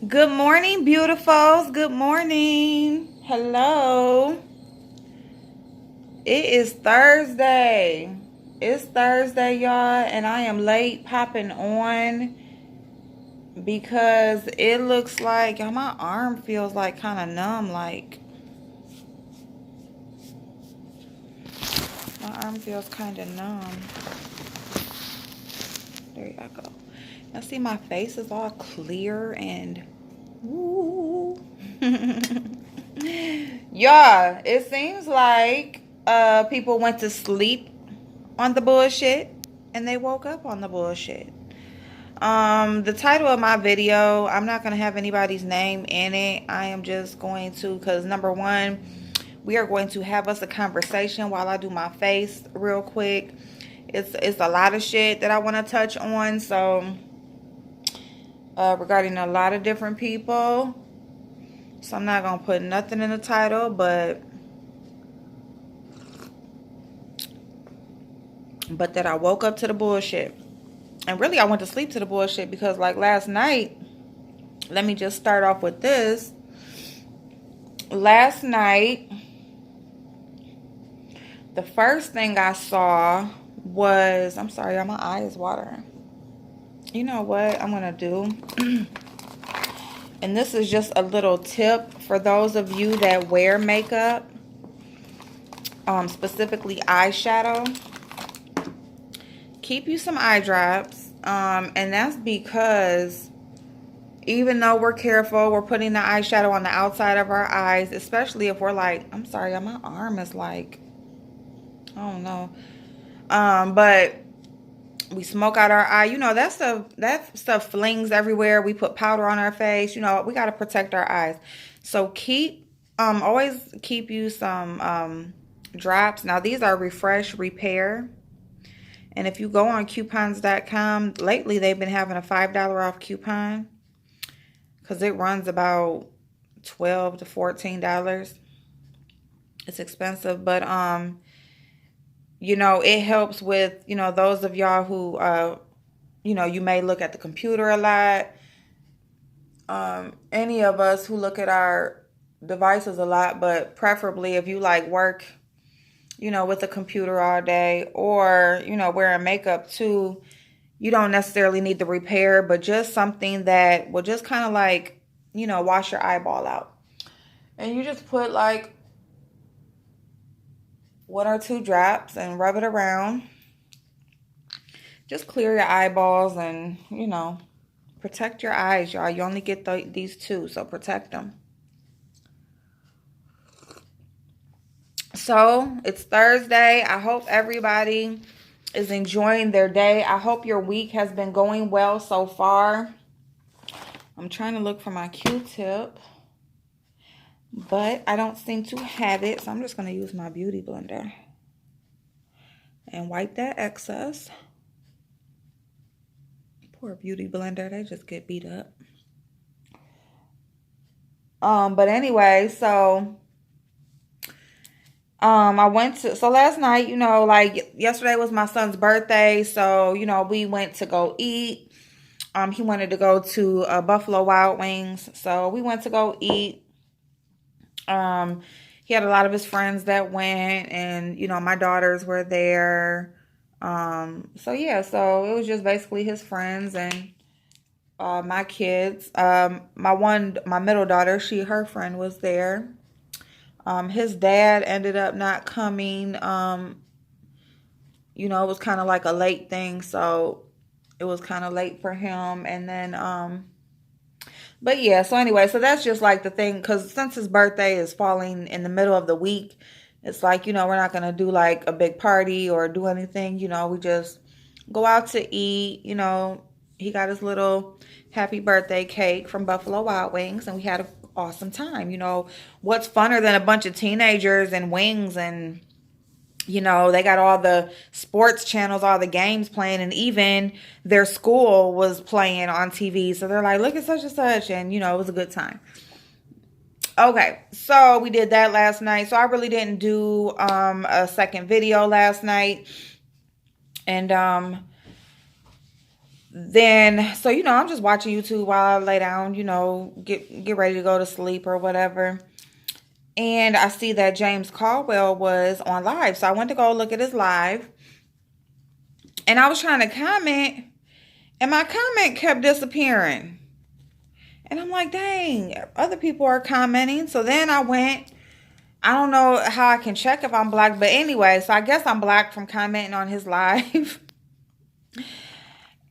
Good morning, beautifuls. Good morning. Hello. It is Thursday. It's Thursday, y'all, and I am late popping on because it looks like y'all, my arm feels like kind of numb. Like my arm feels kind of numb. There you go. Now see, my face is all clear and woo. Yeah, it seems like people went to sleep on the bullshit and they woke up on the bullshit. The title of my video, I'm not going to have anybody's name in it. I am just going to, because number one, we are going to have us a conversation while I do my face real quick. It's a lot of shit that I want to touch on. So regarding a lot of different people. So I'm not going to put nothing in the title, but that I woke up to the bullshit. And really, I went to sleep to the bullshit because, like, last night, let me just start off with this. Last night, the first thing I saw was, I'm sorry, my eye is watering. You know what I'm going to do? And this is just a little tip for those of you that wear makeup, specifically eyeshadow. Keep you some eye drops, and that's because even though we're careful, we're putting the eyeshadow on the outside of our eyes, especially if we're like, I'm sorry, my arm is like, I don't know, but we smoke out our eye, you know, that stuff flings everywhere. We put powder on our face, you know, we got to protect our eyes. So always keep you some drops. Now these are Refresh Repair. And if you go on coupons.com, lately they've been having a $5 off coupon because it runs about $12 to $14. It's expensive, but you know, it helps with, you know, those of y'all who you know, you may look at the computer a lot. Any of us who look at our devices a lot, but preferably if you like work, you know, with a computer all day, or, you know, wearing makeup too, you don't necessarily need the repair, but just something that will just kind of like, you know, wash your eyeball out. And you just put like 1 or 2 drops and rub it around. Just clear your eyeballs and, you know, protect your eyes, y'all. You only get these 2, so protect them. So it's Thursday. I hope everybody is enjoying their day. I hope your week has been going well so far. I'm trying to look for my Q-tip, but I don't seem to have it. So I'm just going to use my beauty blender and wipe that excess. Poor beauty blender. They just get beat up. But anyway, so so last night, you know, like yesterday was my son's birthday. So, you know, we went to go eat. He wanted to go to Buffalo Wild Wings. So we went to go eat. He had a lot of his friends that went, and, you know, my daughters were there. So yeah, so it was just basically his friends and my kids. My middle daughter, her friend was there. His dad ended up not coming. You know, it was kind of like a late thing, so it was kind of late for him. And then, but yeah, so anyway, so that's just like the thing, because since his birthday is falling in the middle of the week, it's like, you know, we're not going to do like a big party or do anything. You know, we just go out to eat. You know, he got his little happy birthday cake from Buffalo Wild Wings, and we had an awesome time. You know, what's funner than a bunch of teenagers and wings, and, you know, they got all the sports channels, all the games playing, and even their school was playing on TV. So they're like, look at such and such, and, you know, it was a good time. Okay, so we did that last night. So I really didn't do a second video last night. And Then, so, you know, I'm just watching YouTube while I lay down, you know, get ready to go to sleep or whatever. And I see that James Caldwell was on live. So I went to go look at his live. And I was trying to comment, and my comment kept disappearing. And I'm like, dang, other people are commenting. So then I went, I don't know how I can check if I'm blocked. But anyway, so I guess I'm blocked from commenting on his live.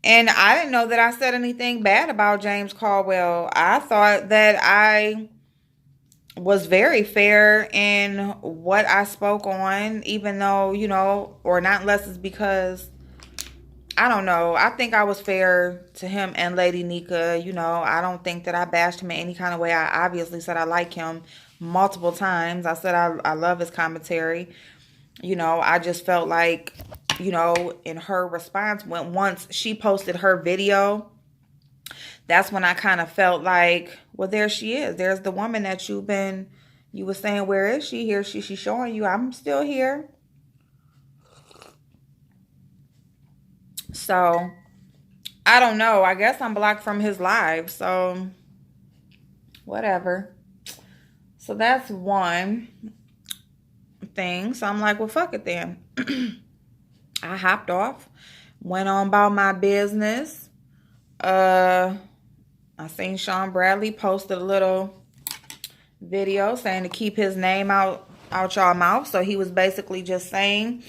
And I didn't know that I said anything bad about James Caldwell. I thought that I was very fair in what I spoke on, even though, you know, or not unless it's because, I don't know. I think I was fair to him and Lady Nika. You know, I don't think that I bashed him in any kind of way. I obviously said I like him multiple times. I said I love his commentary. You know, I just felt like, you know, in her response, once she posted her video, that's when I kind of felt like, well, there she is. There's the woman that you were saying, where is she? Here she's showing you I'm still here. So, I don't know. I guess I'm blocked from his live. So, whatever. So, that's one thing. So, I'm like, well, fuck it then. I hopped off, went on about my business. I seen Sean Bradley posted a little video saying to keep his name out y'all mouth. So he was basically just saying,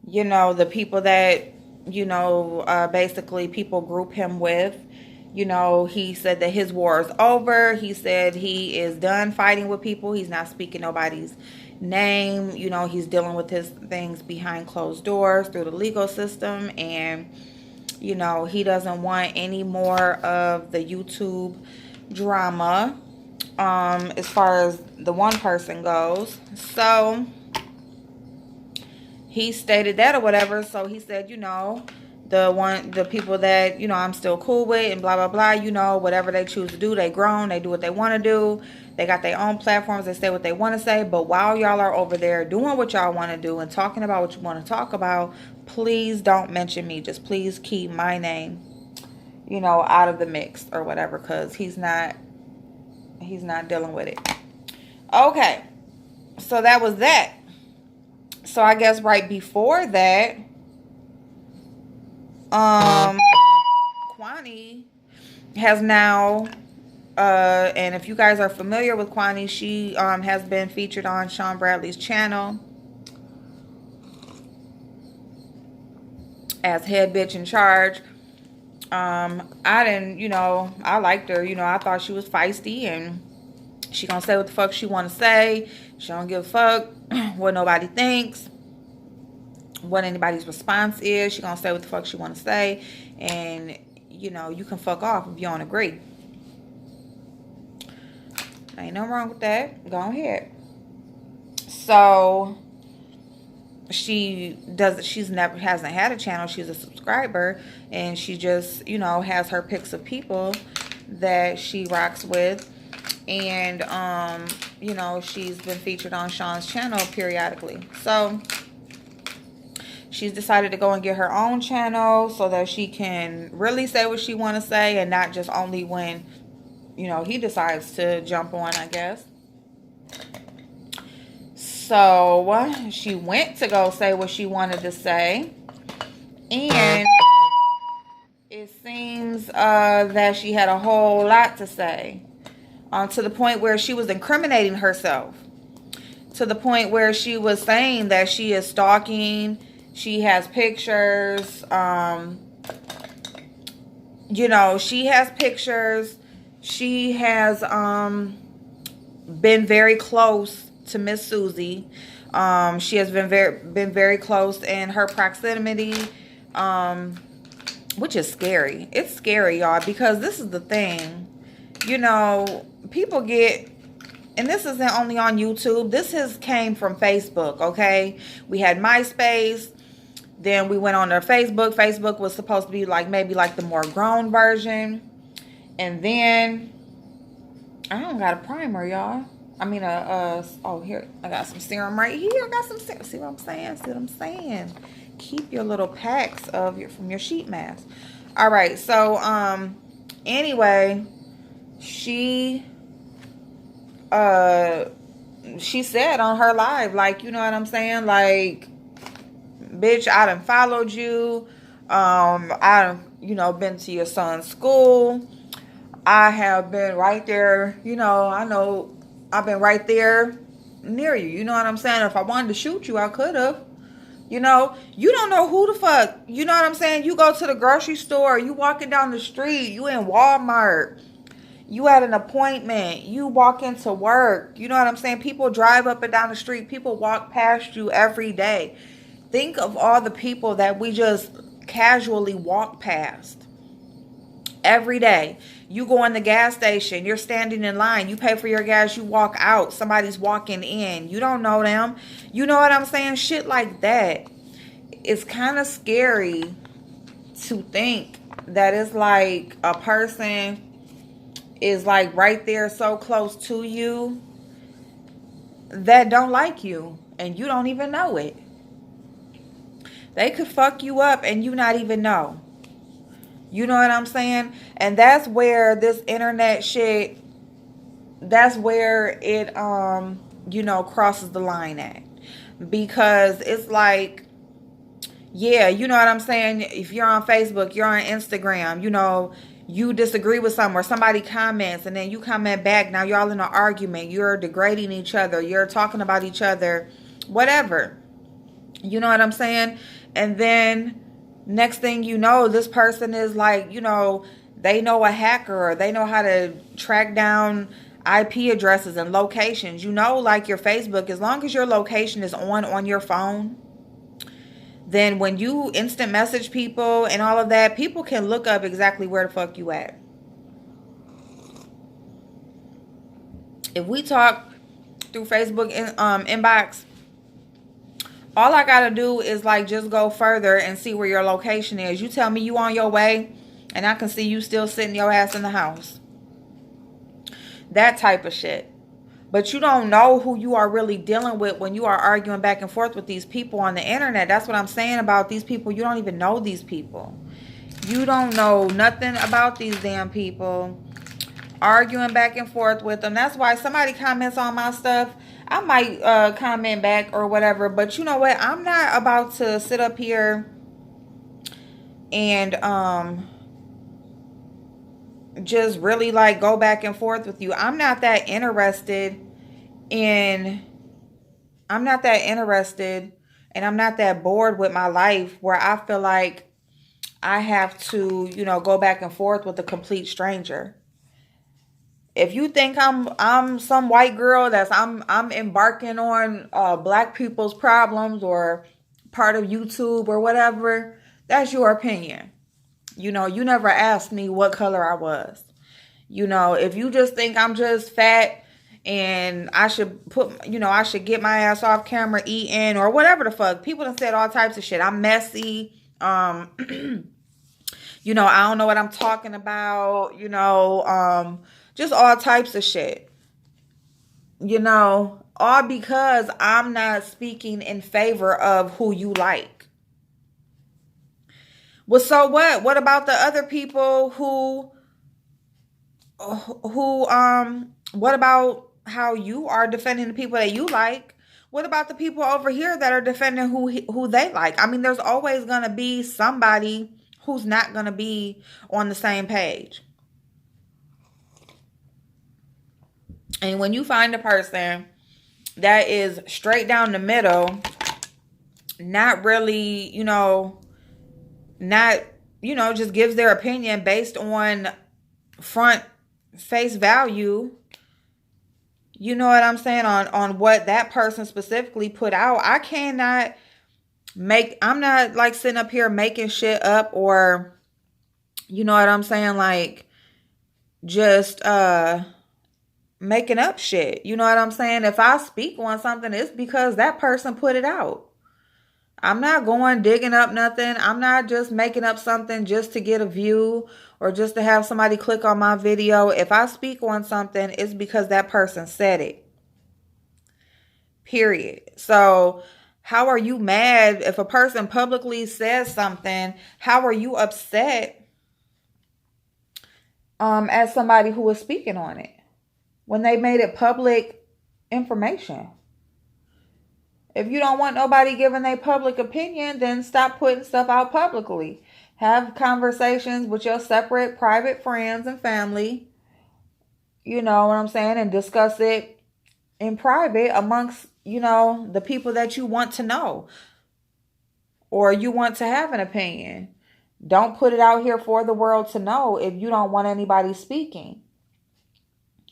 you know, the people that, you know, basically people group him with, you know, he said that his war is over. He said he is done fighting with people. He's not speaking nobody's name. You know, he's dealing with his things behind closed doors through the legal system. And, you know, he doesn't want any more of the YouTube drama, as far as the one person goes. So he stated that or whatever. So he said, you know, the people that, you know, I'm still cool with and blah, blah, blah, you know, whatever they choose to do, they grown, they do what they want to do. They got their own platforms, they say what they want to say. But while y'all are over there doing what y'all want to do and talking about what you want to talk about, please don't mention me. Just please keep my name, you know, out of the mix or whatever, because he's not dealing with it. Okay, so that was that. So I guess right before that, Kwani has now, and if you guys are familiar with Kwani, she has been featured on Sean Bradley's channel as head bitch in charge. I didn't, you know, I liked her. You know, I thought she was feisty and she gonna say what the fuck she want to say. She don't give a fuck what nobody thinks, what anybody's response is. She gonna say what the fuck she want to say, and you know, you can fuck off if you don't agree. Ain't nothing wrong with that. Go ahead. So hasn't had a channel. She's a subscriber, and she just, you know, has her picks of people that she rocks with. And you know, she's been featured on Sean's channel periodically. So she's decided to go and get her own channel so that she can really say what she want to say, and not just only when, you know, he decides to jump on, I guess. So she went to go say what she wanted to say, and it seems that she had a whole lot to say, to the point where she was incriminating herself, to the point where she was saying that she is stalking. She has pictures. You know, she has pictures. She has been very close to Miss Susie. She has been very close in her proximity, which is scary. It's scary, y'all, because this is the thing. You know, people get, and this isn't only on YouTube. This came from Facebook, okay? We had MySpace. Then we went on their Facebook. Facebook was supposed to be like maybe like the more grown version. And then, I don't got a primer, y'all. I mean, oh, here, I got some serum right here. I got some serum. See what I'm saying? See what I'm saying? keep your little packs of from your sheet mask. All right, so anyway, she said on her live, like, you know what I'm saying, like, bitch, I done followed you. I done, you know, been to your son's school. I have been right there, you know, I know I've been right there near you. You know what I'm saying? If I wanted to shoot you, I could have. You know, you don't know who the fuck. You know what I'm saying? You go to the grocery store, you walking down the street, you in Walmart, you at an appointment, you walk into work. You know what I'm saying? People drive up and down the street. People walk past you every day. Think of all the people that we just casually walk past every day. You go in the gas station, you're standing in line, you pay for your gas, you walk out, somebody's walking in, you don't know them. You know what I'm saying? Shit like that. It's kind of scary to think that it's like a person is like right there so close to you that don't like you and you don't even know it. They could fuck you up and you not even know. You know what I'm saying? And that's where this internet shit, that's where it, you know, crosses the line at. Because it's like, yeah, you know what I'm saying? If you're on Facebook, you're on Instagram, you know, you disagree with someone or somebody comments and then you comment back. Now y'all in an argument. You're degrading each other. You're talking about each other. Whatever. You know what I'm saying? And then next thing you know, this person is like, you know, they know a hacker or they know how to track down IP addresses and locations. You know, like your Facebook, as long as your location is on your phone, then when you instant message people and all of that, people can look up exactly where the fuck you at. If we talk through Facebook inbox, all I gotta do is like just go further and see where your location is. You tell me you on your way and I can see you still sitting your ass in the house. That type of shit. But you don't know who you are really dealing with when you are arguing back and forth with these people on the internet. That's what I'm saying about these people. You don't even know these people. You don't know nothing about these damn people. Arguing back and forth with them. That's why somebody comments on my stuff, I might comment back or whatever. But you know what? I'm not about to sit up here and just really like go back and forth with you. I'm not that interested and I'm not that bored with my life where I feel like I have to, you know, go back and forth with a complete stranger. If you think I'm some white girl that's I'm embarking on black people's problems or part of YouTube or whatever, that's your opinion. You know, you never asked me what color I was. You know, if you just think I'm just fat and I should I should get my ass off camera eating or whatever the fuck. People done said all types of shit. I'm messy. You know, I don't know what I'm talking about. You know, just all types of shit. You know, all because I'm not speaking in favor of who you like. Well, so what? What about the other people who what about how you are defending the people that you like? What about the people over here that are defending who they like? I mean, there's always going to be somebody who's not going to be on the same page. And when you find a person that is straight down the middle, not really, you know, not, you know, just gives their opinion based on front face value, you know what I'm saying, on what that person specifically put out. I'm not like sitting up here making shit up or, you know what I'm saying, like just making up shit. You know what I'm saying? If I speak on something, it's because that person put it out. I'm not going digging up nothing. I'm not just making up something just to get a view or just to have somebody click on my video. If I speak on something, it's because that person said it. Period. So How are you mad if a person publicly says something? How are you upset as somebody who is speaking on it when they made it public information? If you don't want nobody giving their public opinion, then stop putting stuff out publicly. Have conversations with your separate private friends and family, you know what I'm saying, and discuss it in private amongst, the people that you want to know or you want to have an opinion. Don't put it out here for the world to know if you don't want anybody speaking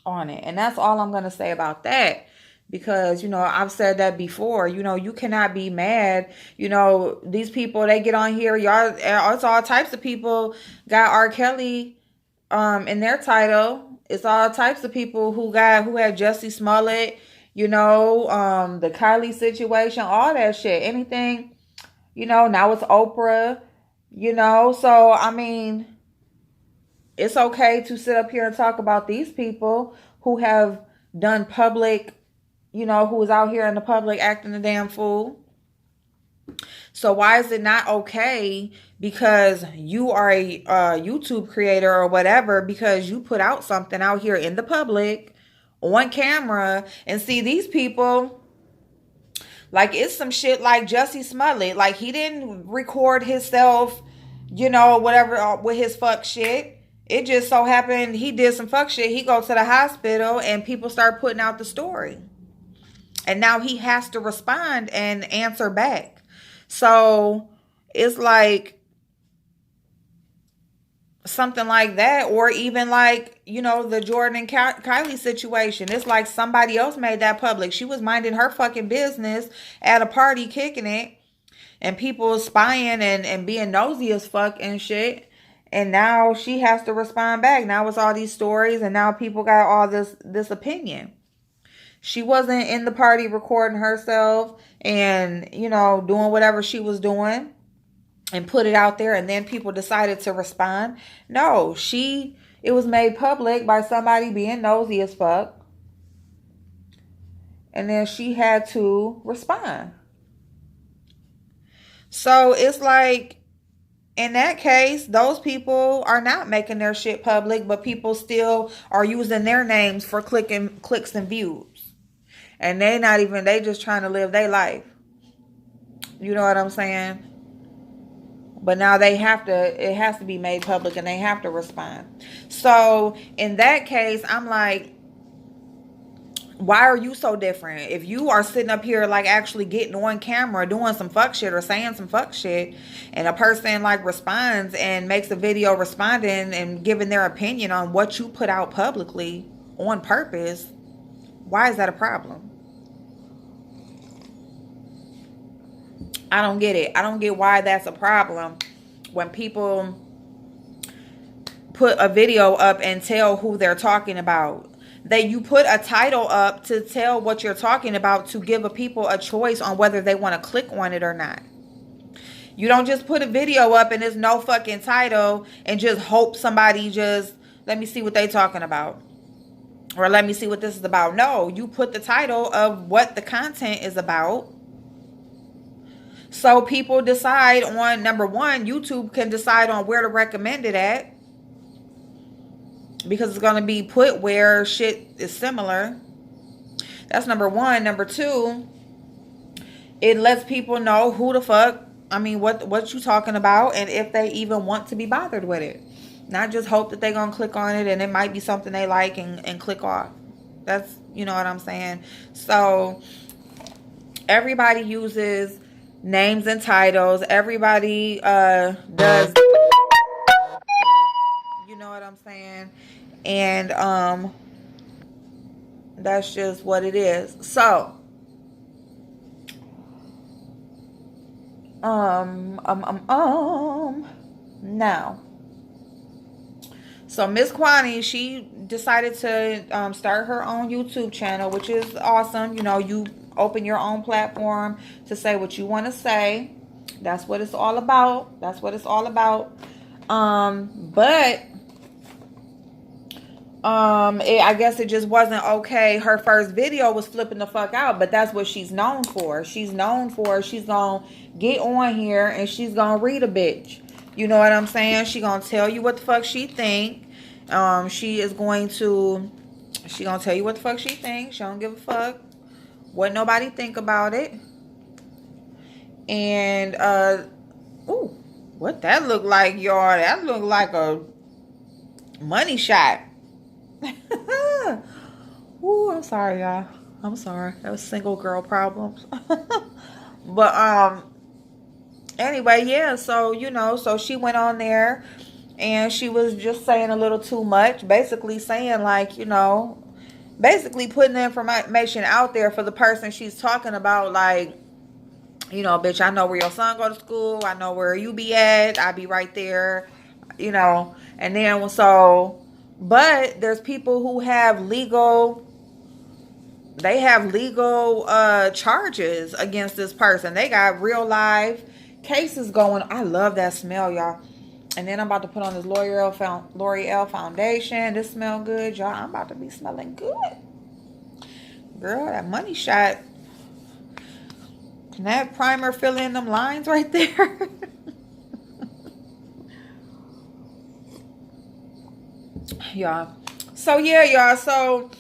on it. And that's all I'm going to say about that. Because, I've said that before, you cannot be mad. These people, they get on here. Y'all, it's all types of people got R. Kelly in their title. It's all types of people who had Jussie Smollett, the Kylie situation, all that shit. Anything, now it's Oprah, So, I mean, it's okay to sit up here and talk about these people who have done public, who is out here in the public acting a damn fool. So why is it not okay because you are a YouTube creator or whatever, because you put out something out here in the public on camera, and see these people, like it's some shit like Jussie Smollett, like he didn't record himself, whatever with his fuck shit. It just so happened he did some fuck shit. He go to the hospital and people start putting out the story. And now he has to respond and answer back. So it's like something like that. Or even like, the Jordan and Kylie situation. It's like somebody else made that public. She was minding her fucking business at a party, kicking it. And people spying and being nosy as fuck and shit. And now she has to respond back. Now it's all these stories. And now people got all this opinion. She wasn't in the party recording herself and, doing whatever she was doing and put it out there, and then people decided to respond. No, it was made public by somebody being nosy as fuck. And then she had to respond. So it's like, in that case, those people are not making their shit public, but people still are using their names for clicks and views. And they just trying to live their life. You know what I'm saying? But now it has to be made public and they have to respond. So in that case, I'm like, why are you so different? If you are sitting up here like actually getting on camera, doing some fuck shit or saying some fuck shit, and a person like responds and makes a video responding and giving their opinion on what you put out publicly on purpose, why is that a problem? I don't get it. I don't get why that's a problem when people put a video up and tell who they're talking about. You put a title up to tell what you're talking about, to give people a choice on whether they want to click on it or not. You don't just put a video up and there's no fucking title and just hope somebody just, let me see what they talking about. Or let me see what this is about. No, you put the title of what the content is about. So people decide on, number one, YouTube can decide on where to recommend it at. Because it's going to be put where shit is similar. That's number one. Number two, it lets people know who the fuck, what you talking about, and if they even want to be bothered with it. Not just hope that they're going to click on it and it might be something they like and click off. That's, you know what I'm saying? So everybody uses names and titles. Everybody does, you know what I'm saying? And that's just what it is. So now, so Miss Kwani, she decided to start her own YouTube channel, which is awesome. You open your own platform to say what you want to say. That's what it's all about. But I guess it just wasn't okay. Her first video was flipping the fuck out, but that's what she's known for. She's gonna get on here and she's gonna read a bitch. You know what I'm saying? She gonna tell you what the fuck she think. She gonna tell you what the fuck she thinks. She don't give a fuck what nobody think about it. And ooh, what that look like, y'all? That look like a money shot. Ooh, I'm sorry, y'all. I'm sorry. That was single girl problems. But anyway, yeah, so so she went on there and she was just saying a little too much, basically saying like, basically putting the information out there for the person she's talking about, like, bitch, I know where your son go to school. I know where you be at. I be right there, and then but there's people who have legal charges against this person. They got real life cases going. I love that smell, y'all. And then I'm about to put on this L'Oreal foundation. This smell good, y'all. I'm about to be smelling good. Girl, that money shot. Can that primer fill in them lines right there? Y'all. So yeah, y'all. So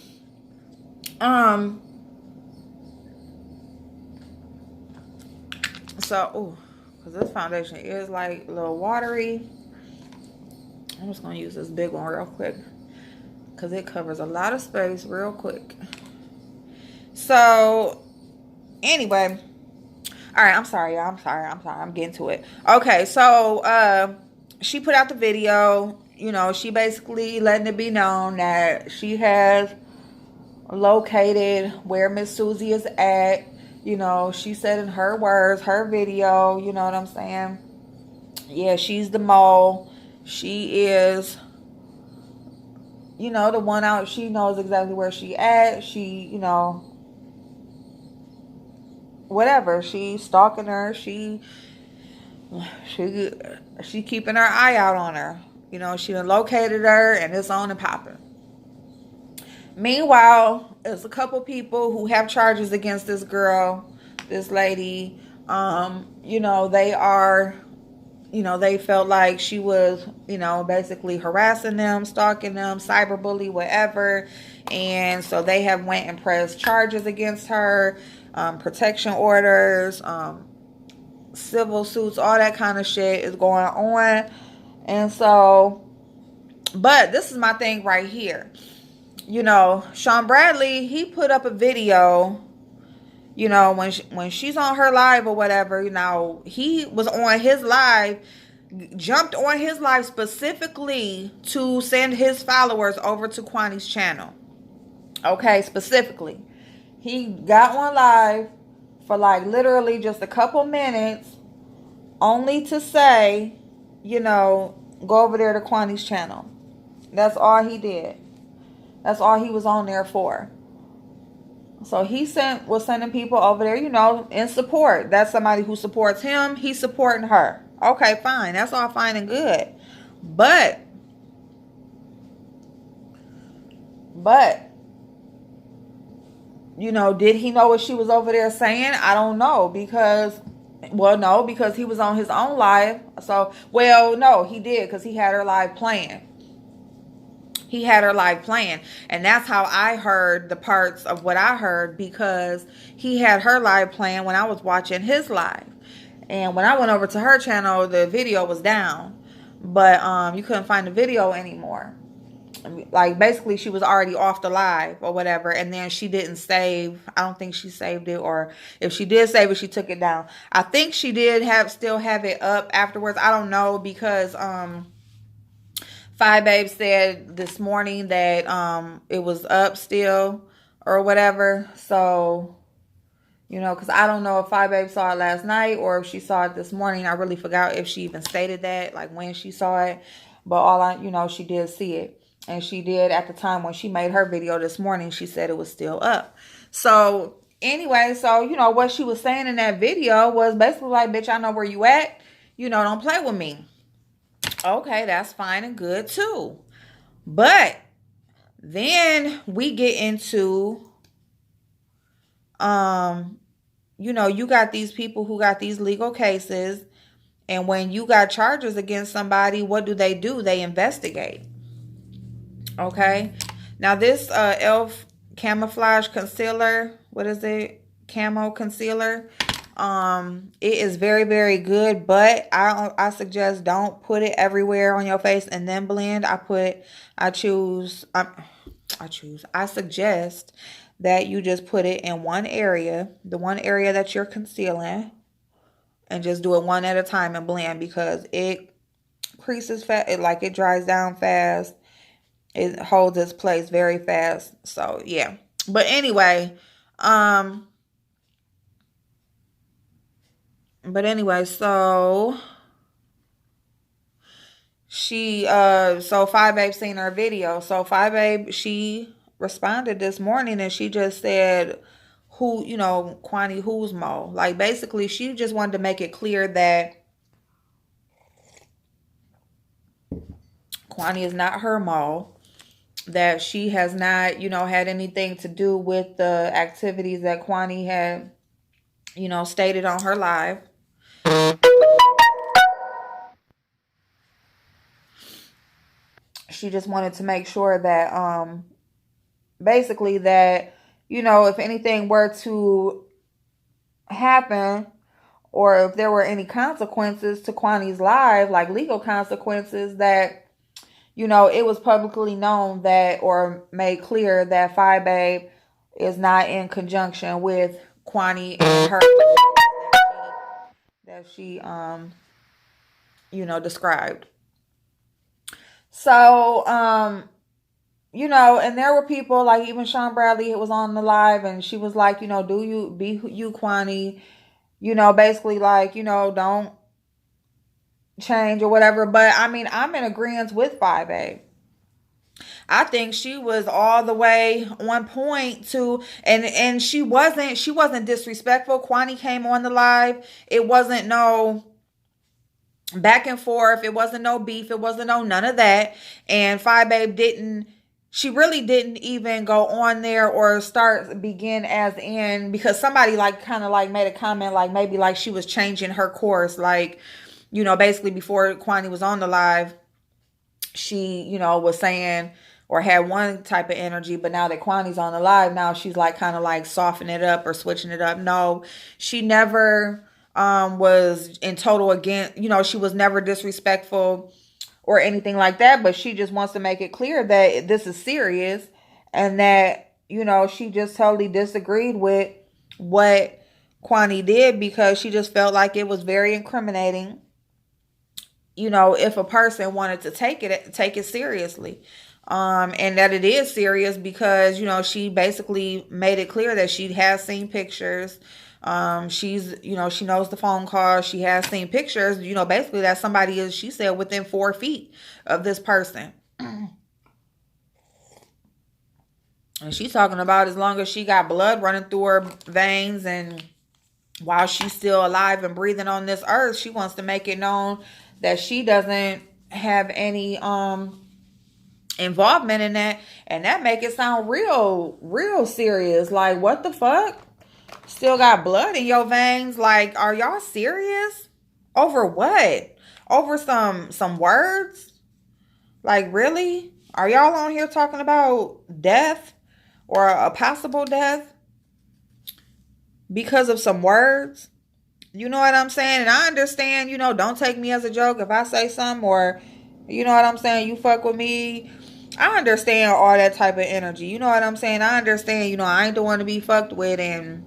because this foundation is like a little watery. I'm just gonna use this big one real quick because it covers a lot of space real quick. So anyway, all right, I'm sorry, y'all. I'm getting to it. Okay, so she put out the video. She basically letting it be known that she has located where Miss Susie is at. She said in her words, her video, you know what I'm saying? Yeah, she's the mole. She is, the one out. She knows exactly where she at. She, whatever. She's stalking her. She keeping her eye out on her. She done located her and it's on and popping. Meanwhile, there's a couple people who have charges against this girl, this lady. They are, they felt like she was, basically harassing them, stalking them, cyberbully, whatever. And so they have went and pressed charges against her, protection orders, civil suits, all that kind of shit is going on. And so, but this is my thing right here. Sean Bradley, he put up a video, when she's on her live or whatever, he was on his live, jumped on his live specifically to send his followers over to Kwani's channel. Okay, specifically. He got on live for like literally just a couple minutes only to say, go over there to Kwani's channel. That's all he did. That's all he was on there for. So he was sending people over there, in support. That's somebody who supports him. He's supporting her. Okay, fine. That's all fine and good. But, did he know what she was over there saying? I don't know because he was on his own live. So, no, he did because he had her live playing. And that's how I heard the parts of what I heard, because he had her live playing when I was watching his live. And when I went over to her channel, the video was down, but you couldn't find the video anymore. Like, basically she was already off the live or whatever, and then she didn't save. I don't think she saved it, or if she did save it, she took it down. I think she did still have it up afterwards. I don't know, because FyeBabe said this morning that it was up still or whatever. So, because I don't know if FyeBabe saw it last night or if she saw it this morning. I really forgot if she even stated that, like when she saw it. But all she did see it. And she did at the time when she made her video this morning, she said it was still up. So anyway, what she was saying in that video was basically like, bitch, I know where you at. Don't play with me. Okay, that's fine and good too. But Then we get into, you know, you got these people who got these legal cases, and when you got charges against somebody, what do? They investigate. Okay. Now this e.l.f. camouflage concealer, what is it? Camo concealer. It is very, very good, but I suggest don't put it everywhere on your face and then blend. I suggest that you just put it in one area, the one area that you're concealing, and just do it one at a time and blend, because it creases fast, it dries down fast. It holds its place very fast. So yeah. But anyway, so FyeBabe seen her video. So FyeBabe, she responded this morning and she just said, who, you know, Kwani who's Mo. Like basically she just wanted to make it clear that Kwani is not her Mo, that she has not, you know, had anything to do with the activities that Kwani had, you know, stated on her live. She just wanted to make sure that basically that, you know, if anything were to happen, or if there were any consequences to Kwani's live, like legal consequences, that, you know, it was publicly known that, or made clear that FyeBabe is not in conjunction with Kwani and her that she you know, described. So you know, and there were people like even Sean Bradley was on the live, and she was like, you know, do you be you, Kwani, you know, basically like, you know, don't change or whatever. But I mean, I'm in agreement with FyeBabe. I think she was all the way on point to, and she wasn't disrespectful. Kwani came on the live. It wasn't no back and forth. It wasn't no beef. It wasn't no none of that. And FyeBabe she really didn't even go on there or begin as in, because somebody like kind of like made a comment like maybe like she was changing her course, like, you know, basically before Kwani was on the live, she, you know, was saying or had one type of energy, but now that Kwani's on the live, now she's like kind of like softening it up or switching it up. No, she never was in total against, you know, she was never disrespectful or anything like that, but she just wants to make it clear that this is serious, and that, you know, she just totally disagreed with what Kwani did, because she just felt like it was very incriminating, you know, if a person wanted to take it seriously. And that it is serious because, you know, she basically made it clear that she has seen pictures. She's, you know, she knows the phone calls. She has seen pictures, you know, basically that somebody is, she said, within 4 feet of this person. And she's talking about as long as she got blood running through her veins and while she's still alive and breathing on this earth, she wants to make it known that she doesn't have any involvement in that. And that make it sound real serious. Like, what the fuck? Still got blood in your veins? Like, are y'all serious? Over what? Over some words? Like, really? Are y'all on here talking about death or a possible death because of some words? You know what I'm saying? And I understand, you know, don't take me as a joke if I say something, or, you know what I'm saying, you fuck with me. I understand all that type of energy. You know what I'm saying? I understand, you know, I ain't the one to be fucked with, and,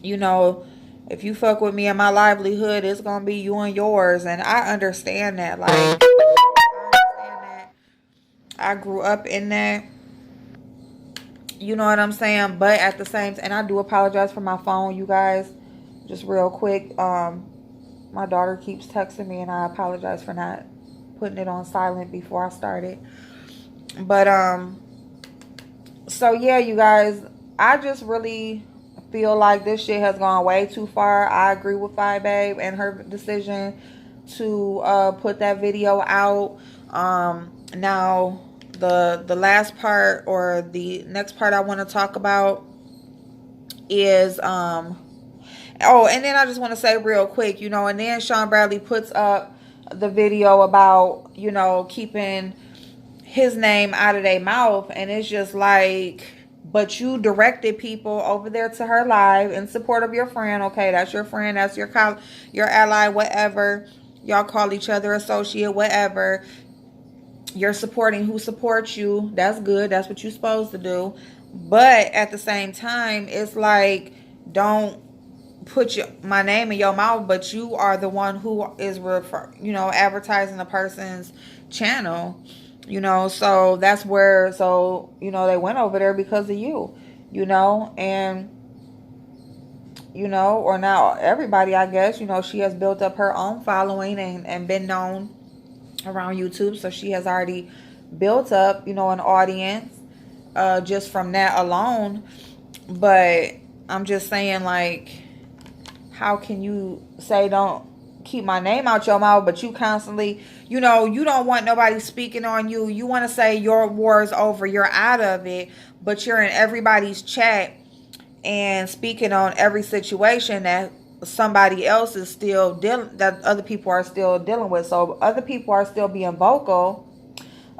you know, if you fuck with me and my livelihood, it's gonna be you and yours. And I understand that. Like, I understand that. I grew up in that. You know what I'm saying? But at the same time, and I do apologize for my phone, you guys. Just real quick, my daughter keeps texting me, and I apologize for not putting it on silent before I started. But so yeah, you guys, I just really feel like this shit has gone way too far. I agree with FyeBabe and her decision to put that video out. Now the last part, or the next part I want to talk about is oh, and then I just want to say real quick, you know, and then Sean Bradley puts up the video about, you know, keeping his name out of their mouth, and it's just like, but you directed people over there to her live in support of your friend. Okay, that's your friend, that's your ally, whatever y'all call each other, associate, whatever. You're supporting who supports you. That's good. That's what you're supposed to do. But at the same time, it's like, don't put my name in your mouth, but you are the one who is advertising the person's channel, you know. So that's where, so, you know, they went over there because of you, you know. And, you know, or now everybody, I guess, you know, she has built up her own following and been known around YouTube. So she has already built up, you know, an audience just from that alone. But I'm just saying, like, how can you say don't keep my name out your mouth, but you constantly, you know, you don't want nobody speaking on you. You want to say your war is over, you're out of it, but you're in everybody's chat and speaking on every situation that somebody else is still dealing, that other people are still dealing with. So other people are still being vocal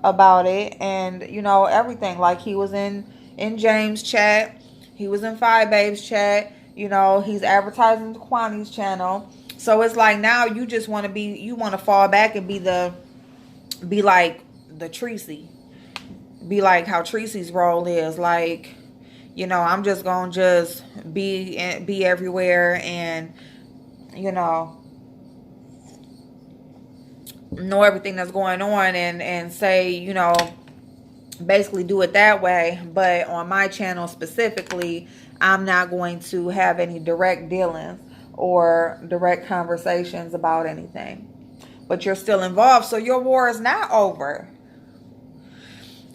about it, and, you know, everything. Like, he was in James' chat, he was in FyeBabe's chat, you know, he's advertising Kwani's channel. So it's like, now you just want to you want to fall back and be like the Tracy, be like how Tracy's role is, like, you know, I'm just gonna just be everywhere, and, you know everything that's going on, and say, you know, basically do it that way. But on my channel specifically, I'm not going to have any direct dealings or direct conversations about anything. But you're still involved, so your war is not over.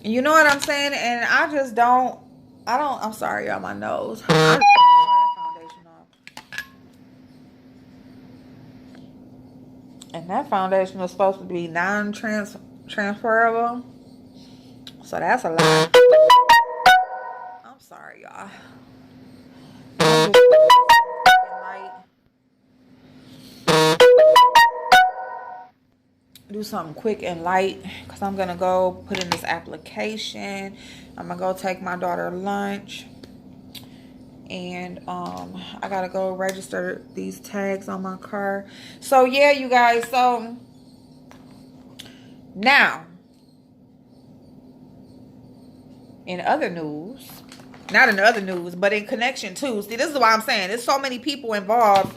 You know what I'm saying? And I just don't, I'm sorry, y'all, my nose. I just foundation off. And that foundation was supposed to be non-transferable. So that's a lie. I'm sorry, y'all. Do something quick and light, because I'm gonna go put in this application. I'm gonna go take my daughter lunch, and I gotta go register these tags on my car. So yeah, you guys, so now in other news, not in other news, but in connection to, see, this is why I'm saying there's so many people involved.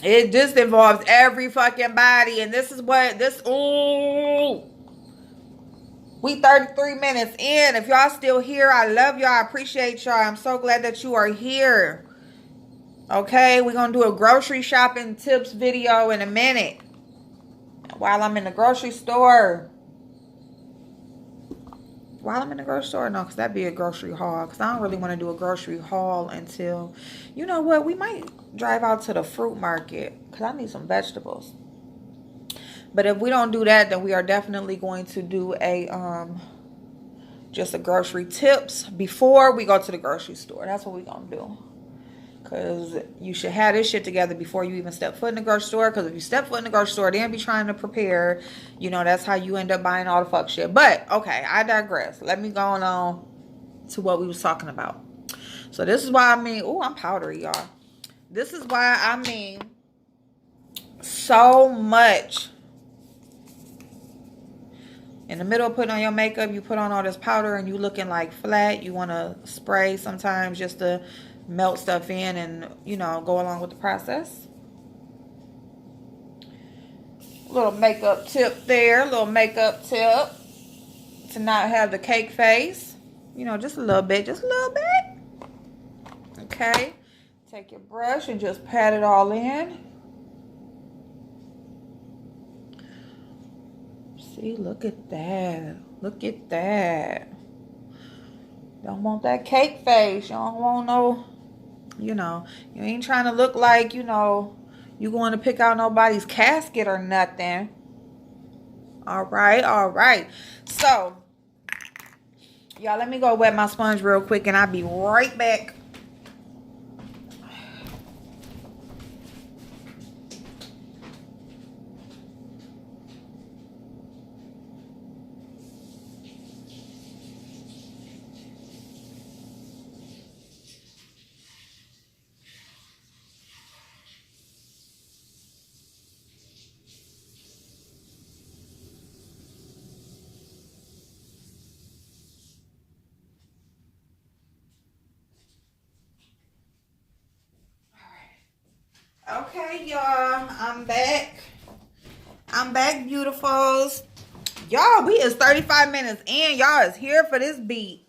It just involves every fucking body. And this is what this, ooh, we 33 minutes in. If y'all still here, I love y'all. I appreciate y'all. I'm so glad that you are here. Okay, we're gonna do a grocery shopping tips video in a minute while I'm in the grocery store. While I'm in the grocery store? No, because that'd be a grocery haul. Because I don't really want to do a grocery haul until, you know what, we might drive out to the fruit market, because I need some vegetables. But if we don't do that, then we are definitely going to do a just a grocery tips before we go to the grocery store. That's what we're gonna do. Because you should have this shit together before you even step foot in the grocery store. Because if you step foot in the grocery store, then be trying to prepare, you know, that's how you end up buying all the fuck shit. But, okay, I digress. Let me go on to what we was talking about. So this is why I mean, oh, I'm powdery, y'all. This is why I mean so much. In the middle of putting on your makeup, you put on all this powder and you looking like flat. You want to spray sometimes just to melt stuff in and, you know, go along with the process. Little makeup tip there. Little makeup tip to not have the cake face. You know, just a little bit. Just a little bit. Okay. Take your brush and just pat it all in. See, look at that. Look at that. Don't want that cake face. You don't want no, you know, you ain't trying to look like, you know, you going to pick out nobody's casket or nothing. All right, all right. So, y'all, let me go wet my sponge real quick and I'll be right back. Okay, y'all, I'm back. I'm back, beautifuls. Y'all, we is 35 minutes in. Y'all is here for this beat.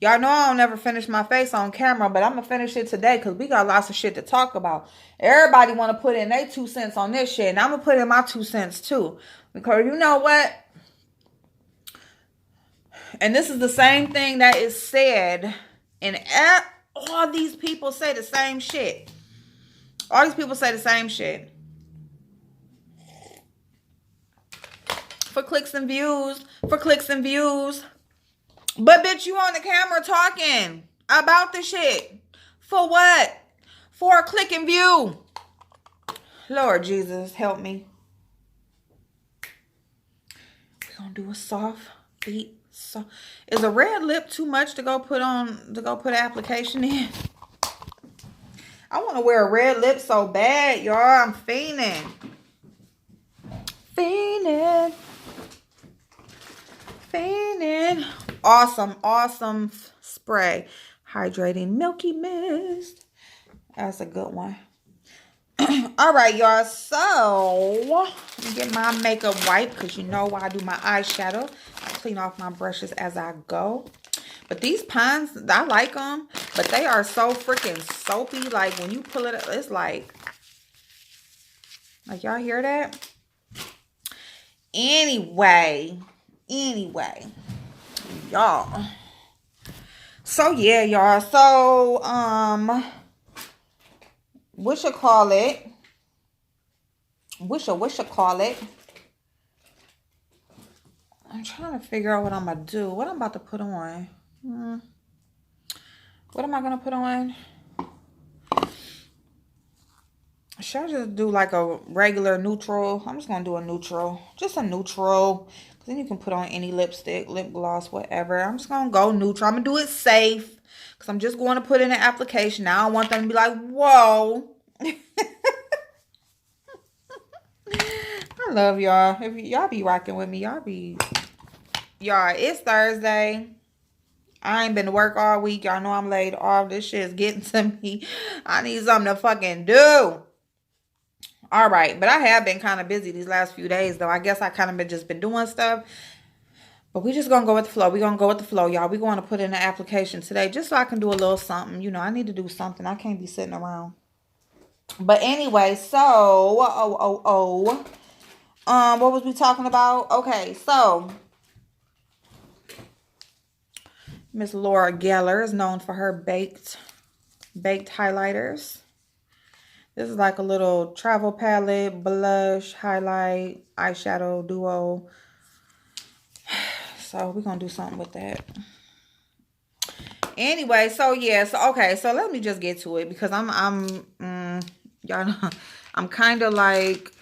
Y'all know I don't never finish my face on camera, but I'm going to finish it today because we got lots of shit to talk about. Everybody want to put in their 2 cents on this shit, and I'm going to put in my 2 cents too. Because you know what? And this is the same thing that is said, and all these people say the same shit. All these people say the same shit. For clicks and views. For clicks and views. But bitch, you on the camera talking about the shit. For what? For a click and view. Lord Jesus, help me. We're gonna do a soft beat. So, is a red lip too much to go put on, to go put an application in? I want to wear a red lip so bad, y'all. I'm fiending. Fiending. Fiending. Awesome, awesome spray. Hydrating Milky Mist. That's a good one. All right, y'all. So, let me get my makeup wipe because you know why I do my eyeshadow. I clean off my brushes as I go. But these pans, I like them, but they are so freaking soapy. Like, when you pull it up, it's like y'all hear that? Anyway, y'all. So, yeah, y'all. So, what you call it? I'm trying to figure out what I'm going to do. What I'm about to put on. What am I going to put on? Should I just do like a regular neutral? I'm just going to do a neutral. Just a neutral. Because then you can put on any lipstick, lip gloss, whatever. I'm just going to go neutral. I'm going to do it safe. Because I'm just going to put in an application. Now I don't want them to be like, whoa. I love y'all. If y'all be rocking with me, y'all, it's Thursday. I ain't been to work all week. Y'all know I'm laid off. This shit is getting to me. I need something to fucking do. All right. But I have been kind of busy these last few days, though. I guess I kind of just been doing stuff. But we just going to go with the flow. We're going to go with the flow, y'all. We're going to put in an application today just so I can do a little something. You know, I need to do something. I can't be sitting around. But anyway, so, what was we talking about? Okay, so Miss Laura Geller is known for her baked highlighters. This is like a little travel palette, blush, highlight, eyeshadow duo. So we're gonna do something with that. Anyway, so yeah, so okay, so let me just get to it because y'all know, I'm kind of like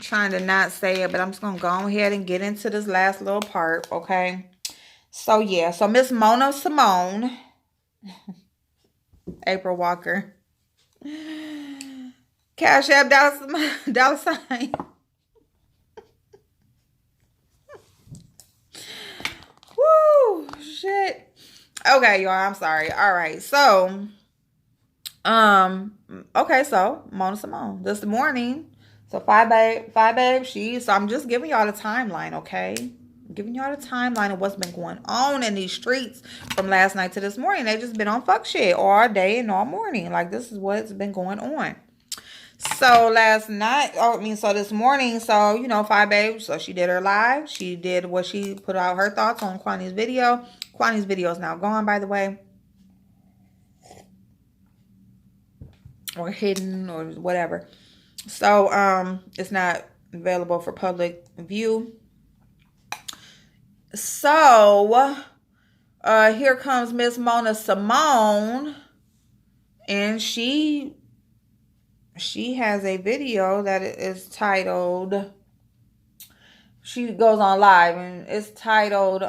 trying to not say it, but I'm just gonna go ahead and get into this last little part, okay? So yeah, so Miss Mona Simone, April Walker, Cash App dollar sign. Woo, shit. Okay, y'all, I'm sorry. All right, so, okay, so Mona Simone this morning. So FyeBabe, so I'm just giving y'all the timeline, okay? Giving y'all the timeline of what's been going on in these streets from last night to this morning. They just been on fuck shit all day and all morning. Like, this is what's been going on. So last night, so this morning, so, you know, FyeBabe, so she did her live. She did what she put out her thoughts on Kwani's video. Kwani's video is now gone, by the way. Or hidden or whatever. So, it's not available for public view. So, here comes Miss Mona Simone, and she has a video that is titled, she goes on live, and it's titled,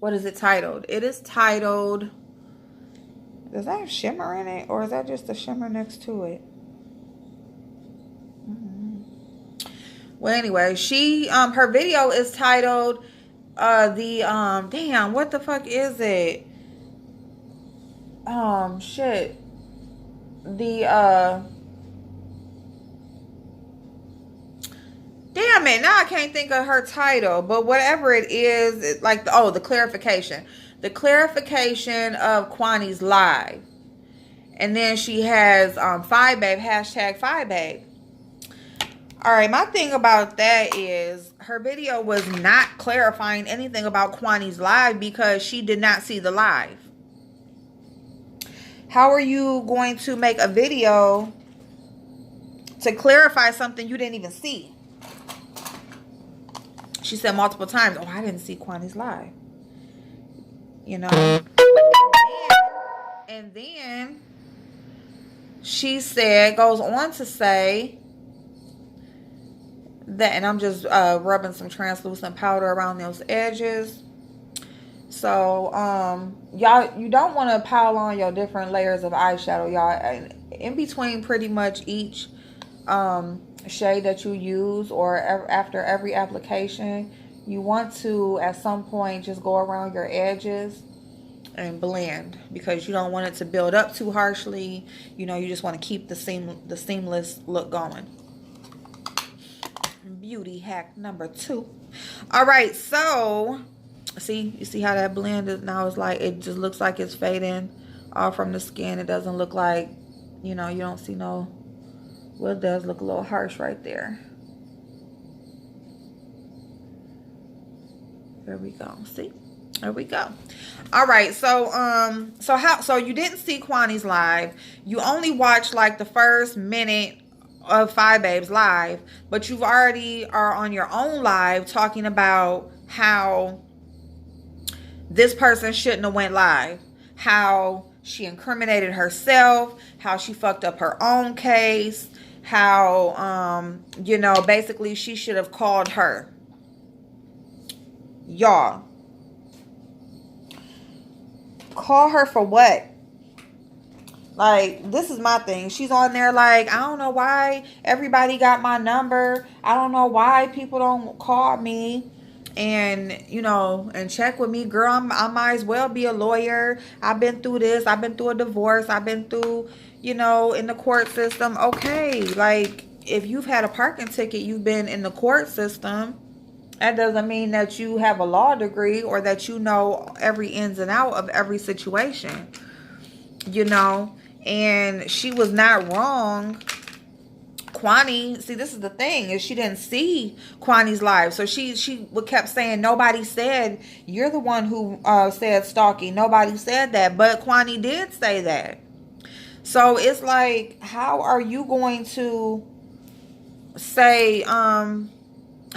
what is it titled? It is titled, does that have shimmer in it, or is that just the shimmer next to it? Well, anyway, she, her video is titled, damn, what the fuck is it? Shit. Damn it, now I can't think of her title, but whatever it is, like, the clarification. The clarification of Kwani's live. And then she has, FyeBabe, hashtag FyeBabe. All right, my thing about that is her video was not clarifying anything about Kwani's live because she did not see the live. How are you going to make a video to clarify something you didn't even see? She said multiple times, oh, I didn't see Kwani's live. You know? And then she said, goes on to say that, and I'm just rubbing some translucent powder around those edges. So, y'all, you don't want to pile on your different layers of eyeshadow, y'all. In between pretty much each shade that you use, or after every application, you want to, at some point, just go around your edges and blend, because you don't want it to build up too harshly. You know, you just want to keep the seamless look going. Beauty hack number 2. All right, so you see how that blend is now? It's like, it just looks like it's fading off from the skin. It doesn't look like, you know, you don't see no, well, it does look a little harsh right there. There we go. See? There we go. All right, so you didn't see Kwani's live. You only watched like the first minute of FyeBabe's live, but you've already are on your own live talking about how this person shouldn't have went live, how she incriminated herself, how she fucked up her own case, how you know, basically she should have called her. Y'all, call her for what? Like, this is my thing. She's on there like, I don't know why everybody got my number. I don't know why people don't call me and, you know, and check with me. Girl, I might as well be a lawyer. I've been through this. I've been through a divorce. I've been through, you know, in the court system. Okay, like, if you've had a parking ticket, you've been in the court system. That doesn't mean that you have a law degree or that you know every ins and out of every situation, you know. And she was not wrong. Kwani, see, this is the thing, is she didn't see Kwani's live. So she kept saying, nobody said, you're the one who said stalking. Nobody said that. But Kwani did say that. So it's like, how are you going to say, how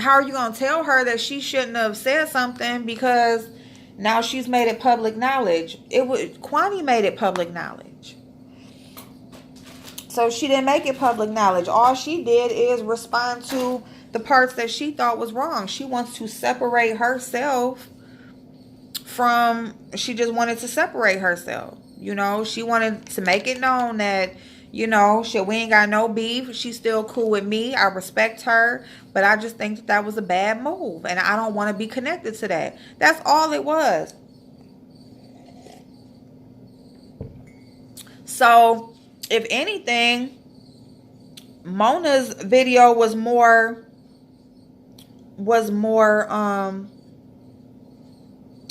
are you going to tell her that she shouldn't have said something because now she's made it public knowledge? Kwani made it public knowledge. So she didn't make it public knowledge. All she did is respond to the parts that she thought was wrong. She wants to separate herself from, she just wanted to separate herself. You know, she wanted to make it known that, you know, shit, we ain't got no beef. She's still cool with me. I respect her. But I just think that was a bad move. And I don't want to be connected to that. That's all it was. So, if anything, Mona's video was more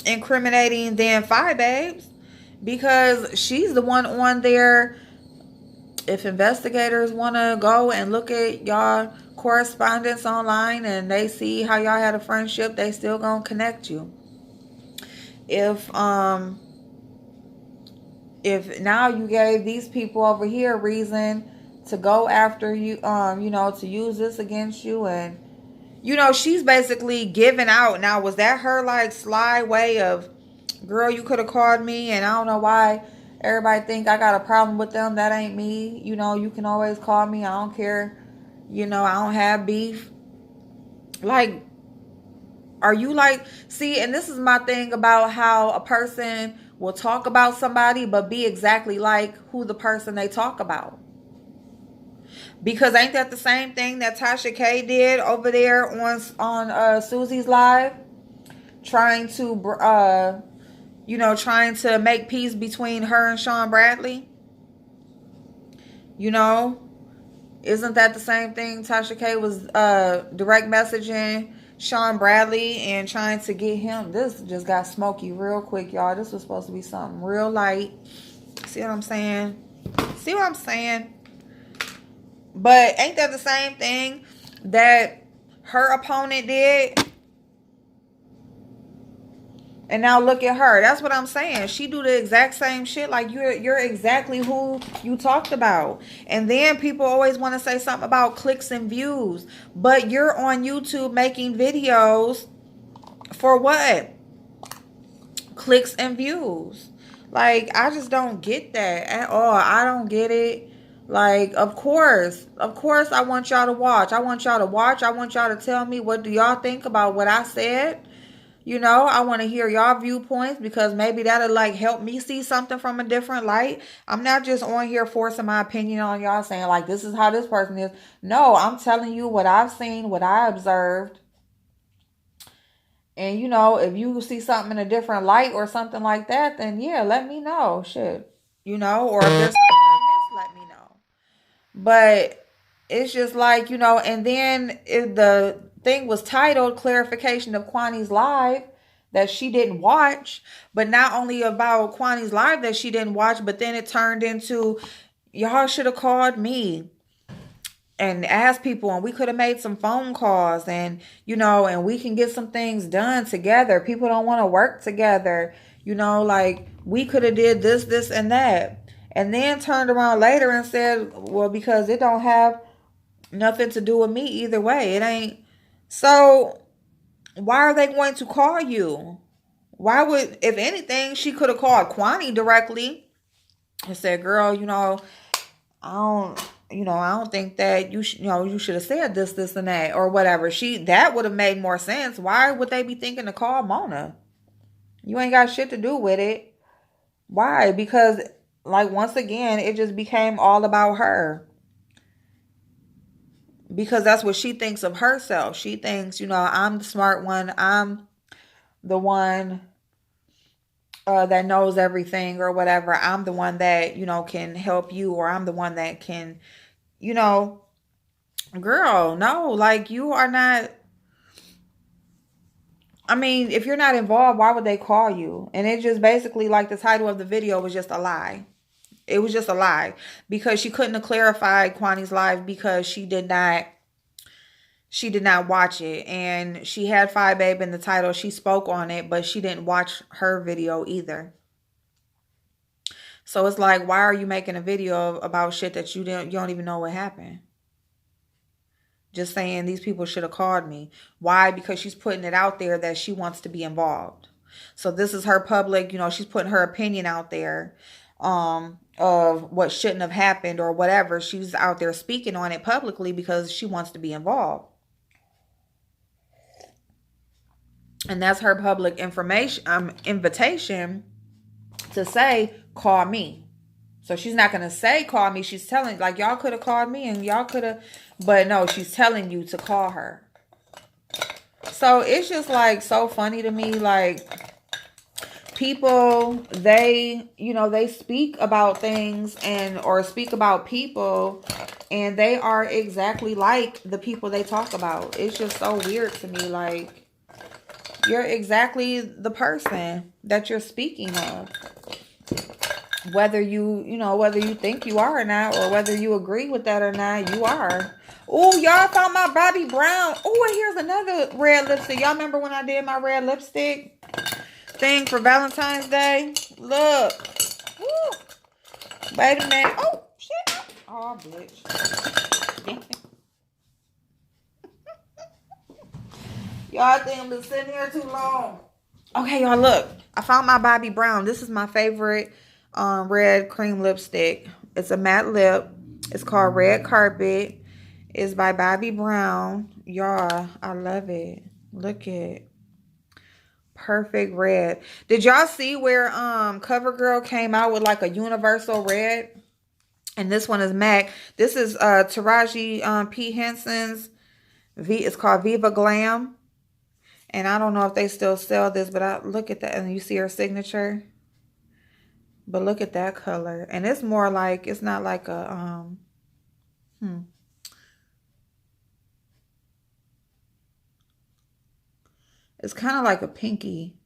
incriminating than FyeBabe's, because she's the one on there. If investigators want to go and look at y'all correspondence online and they see how y'all had a friendship, they still gonna connect you. If now you gave these people over here a reason to go after you, you know, to use this against you, and, you know, she's basically giving out. Now, was that her like sly way of, girl, you could have called me, and I don't know why everybody think I got a problem with them. That ain't me. You know, you can always call me. I don't care. You know, I don't have beef. Like, are you like, see, and this is my thing about how a person will talk about somebody, but be exactly like who the person they talk about. Because ain't that the same thing that Tasha K did over there on Susie's live, trying to trying to make peace between her and Sean Bradley? You know, isn't that the same thing? Tasha K was direct messaging Sean Bradley and trying to get him. This just got smoky real quick, y'all. This was supposed to be something real light. See what I'm saying? See what I'm saying? But ain't that the same thing that her opponent did? And now look at her. That's what I'm saying. She do the exact same shit. Like, you're exactly who you talked about. And then people always want to say something about clicks and views. But you're on YouTube making videos for what? Clicks and views. Like, I just don't get that at all. I don't get it. Like, of course I want y'all to watch. I want y'all to watch. I want y'all to tell me, what do y'all think about what I said? You know, I want to hear y'all viewpoints, because maybe that'll like help me see something from a different light. I'm not just on here forcing my opinion on y'all, saying like, this is how this person is. No, I'm telling you what I've seen, what I observed. And you know, if you see something in a different light or something like that, then yeah, let me know. Shit. You know, or if there's something I missed, let me know. But it's just like, you know, and then if the thing was titled Clarification of Kwani's Live that she didn't watch, but not only about Kwani's Live that she didn't watch, but then it turned into, y'all should have called me and asked people, and we could have made some phone calls, and, you know, and we can get some things done together. People don't want to work together. You know, like, we could have did this, and that. And then turned around later and said, well, because it don't have nothing to do with me either way. It ain't. So why are they going to call you? Why would, if anything, she could have called Kwani directly and said, girl, you know, I don't think that you should have said this, and that, or whatever. That would have made more sense. Why would they be thinking to call Mona? You ain't got shit to do with it. Why? Because, like, once again, it just became all about her. Because that's what she thinks of herself. She thinks, you know, I'm the smart one. I'm the one that knows everything or whatever. I'm the one that, you know, can help you, or I'm the one that can, you know, girl, no, like, you are not. I mean, if you're not involved, why would they call you? And it just basically, like, the title of the video was just a lie. It was just a lie, because she couldn't have clarified Kwani's Live because she did not watch it. And she had FyeBabe in the title. She spoke on it, but she didn't watch her video either. So it's like, why are you making a video about shit that you don't even know what happened? Just saying these people should have called me. Why? Because she's putting it out there that she wants to be involved. So this is her public, you know, she's putting her opinion out there of what shouldn't have happened or whatever. She's out there speaking on it publicly because she wants to be involved. And that's her public invitation to say, call me. So she's not going to say, call me. She's telling, like, y'all could have called me and y'all could have, but no, she's telling you to call her. So it's just like so funny to me. Like, people, they, you know, they speak about things or speak about people, and they are exactly like the people they talk about. It's just so weird to me. Like, you're exactly the person that you're speaking of. Whether whether you think you are or not, or whether you agree with that or not, you are. Oh, y'all found my Bobbi Brown. Oh, and here's another red lipstick. Y'all remember when I did my red lipstick thing for Valentine's Day? Look. Woo. Wait a minute. Oh, shit. Oh, bitch. Y'all, I think I've been sitting here too long. Okay, y'all, look. I found my Bobbi Brown. This is my favorite red cream lipstick. It's a matte lip. It's called Red Carpet. It's by Bobbi Brown. Y'all, I love it. Look at perfect red. Did y'all see where CoverGirl came out with like a universal red? And this one is MAC. This is Taraji P. Henson's it's called Viva Glam. And I don't know if they still sell this, but I look at that and you see her signature. But look at that color. And it's more like, it's not like a it's kind of like a pinky.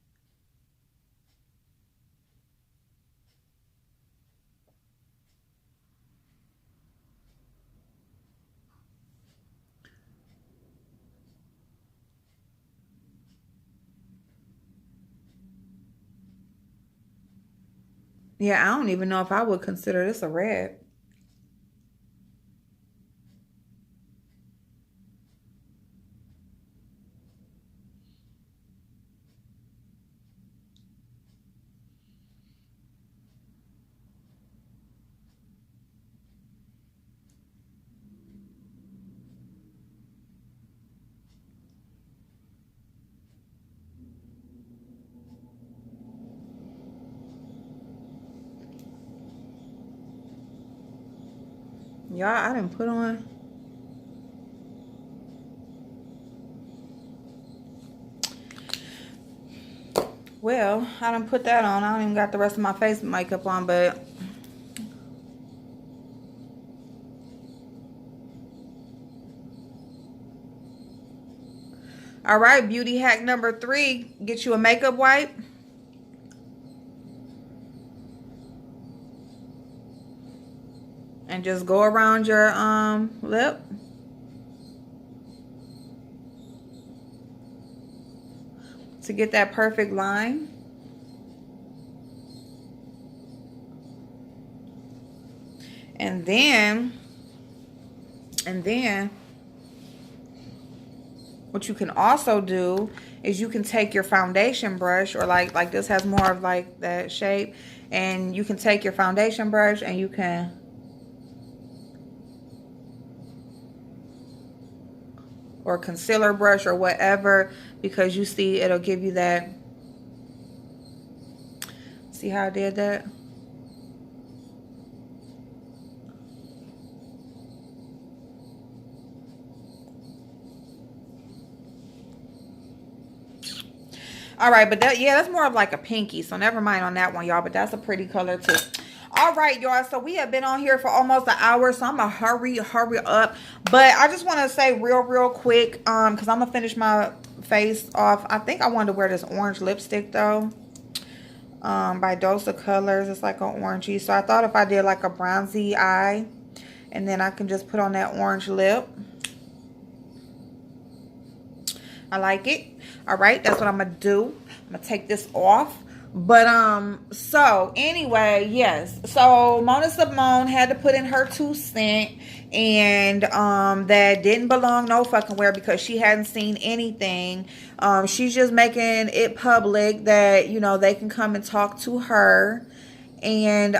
Yeah, I don't even know if I would consider this a red. Y'all, I didn't put on. Well, I done put that on. I don't even got the rest of my face makeup on, but all right, beauty hack number 3. Get you a makeup wipe. And just go around your lip. To get that perfect line. And then what you can also do is you can take your foundation brush, or like this has more of like that shape, and you can take your foundation brush and you can or concealer brush or whatever, because you see it'll give you that. See how I did that? All right, but that, yeah, that's more of like a pinky, so never mind on that one, y'all, but that's a pretty color too. All right, y'all, so we have been on here for almost an hour, so I'm gonna hurry up. But I just want to say real quick, because I'm gonna finish my face off. I think I wanted to wear this orange lipstick though, by Dose of Colors. It's like an orangey, so I thought if I did like a bronzy eye, and then I can just put on that orange lip. I like it. All right, that's what I'm gonna do. I'm gonna take this off. But so anyway, yes, so Mona Simone had to put in her 2 cents, and that didn't belong no fucking where, because she hadn't seen anything. She's just making it public that, you know, they can come and talk to her. And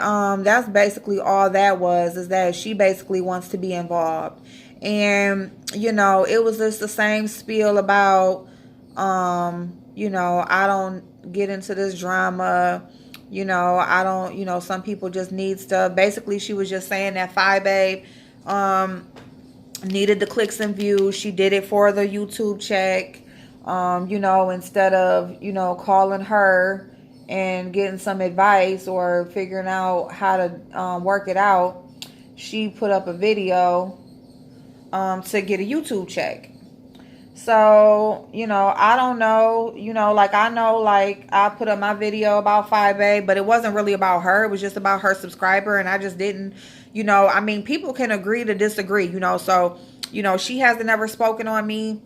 that's basically all that was, is that she basically wants to be involved. And you know, it was just the same spiel about you know, I don't get into this drama, you know, I don't, you know, some people just need stuff. Basically, she was just saying that FyeBabe needed the clicks and views. She did it for the YouTube check. You know, instead of, you know, calling her and getting some advice or figuring out how to work it out, she put up a video to get a YouTube check. So, you know, I don't know, you know, like I know, like I put up my video about FyeBabe, but it wasn't really about her. It was just about her subscriber, and I just didn't, you know, I mean, people can agree to disagree, you know, so, you know, she hasn't ever spoken on me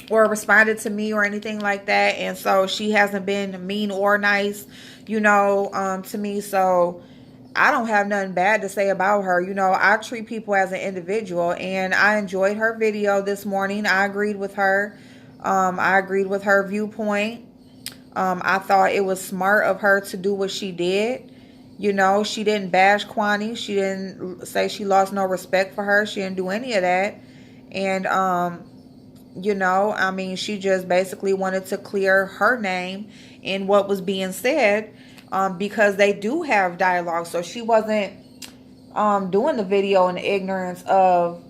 or responded to me or anything like that, and so she hasn't been mean or nice, you know, to me. So I don't have nothing bad to say about her. You know, I treat people as an individual, and I enjoyed her video this morning. I agreed with her. I agreed with her viewpoint. I thought it was smart of her to do what she did. You know, she didn't bash Kwani. She didn't say she lost no respect for her. She didn't do any of that. And, you know, I mean, she just basically wanted to clear her name in what was being said, because they do have dialogue. So she wasn't doing the video in ignorance of,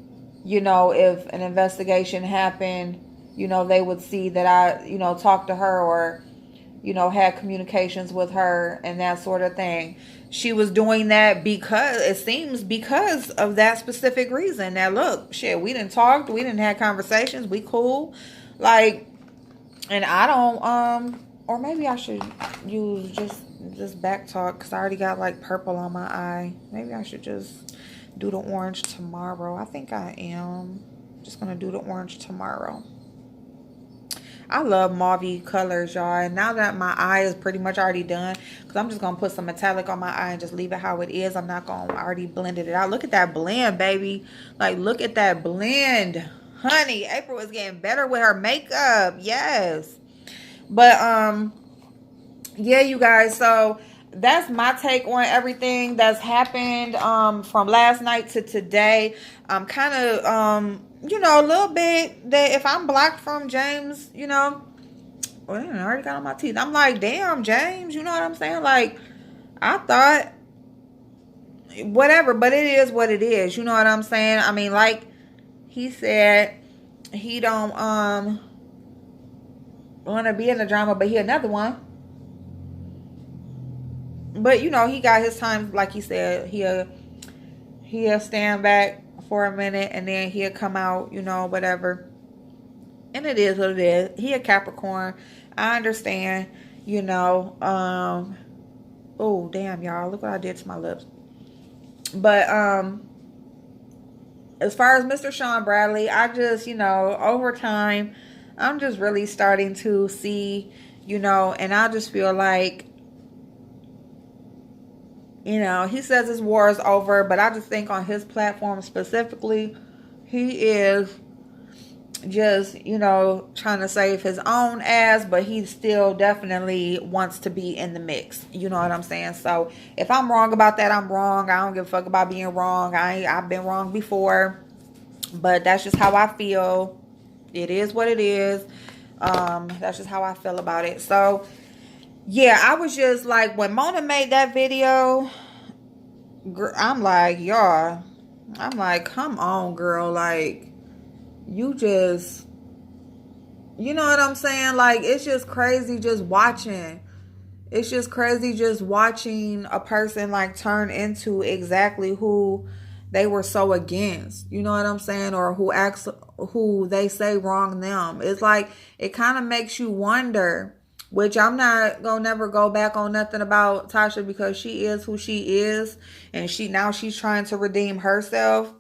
you know, if an investigation happened, you know, they would see that I, you know, talked to her or, you know, had communications with her and that sort of thing. She was doing that because, it seems, because of that specific reason. Now, look, shit, we didn't talk, we didn't have conversations, we cool. Like, and I don't, or maybe I should use just back talk because I already got like purple on my eye. Maybe I should just do the orange tomorrow. I think I am just gonna do the orange tomorrow. I love mauve colors, y'all. And now that my eye is pretty much already done, because I'm just going to put some metallic on my eye and just leave it how it is. I'm not going to already blend it out. Look at that blend, baby. Like, look at that blend. Honey, April is getting better with her makeup. Yes. But, yeah, you guys. So, that's my take on everything that's happened from last night to today. I'm kind of, you know, a little bit that if I'm blocked from James, you know, well, I already got on my teeth. I'm like, damn, James, you know what I'm saying? Like, I thought, whatever, but it is what it is. You know what I'm saying? I mean, like he said, he don't want to be in the drama, but he another one. But, you know, he got his time, like he said, he'll stand back for a minute and then he'll come out, you know, whatever. And it is what it is. He a Capricorn. I understand, you know. Oh, damn, y'all. Look what I did to my lips. But as far as Mr. Sean Bradley, I just, you know, over time, I'm just really starting to see, you know, and I just feel like, you know, he says his war is over, but I just think on his platform specifically, he is just, you know, trying to save his own ass, but he still definitely wants to be in the mix. You know what I'm saying? So if I'm wrong about that, I'm wrong. I don't give a fuck about being wrong. I've been wrong before, but that's just how I feel. It is what it is. That's just how I feel about it. So yeah, I was just like, when Mona made that video, I'm like, y'all, I'm like, come on, girl. Like, you just, you know what I'm saying? Like, it's just crazy just watching. It's just crazy just watching a person like turn into exactly who they were so against. You know what I'm saying? Or who they say wrong them. It's like, it kind of makes you wonder. Which I'm not gonna never go back on nothing about Tasha, because she is who she is, and she's trying to redeem herself.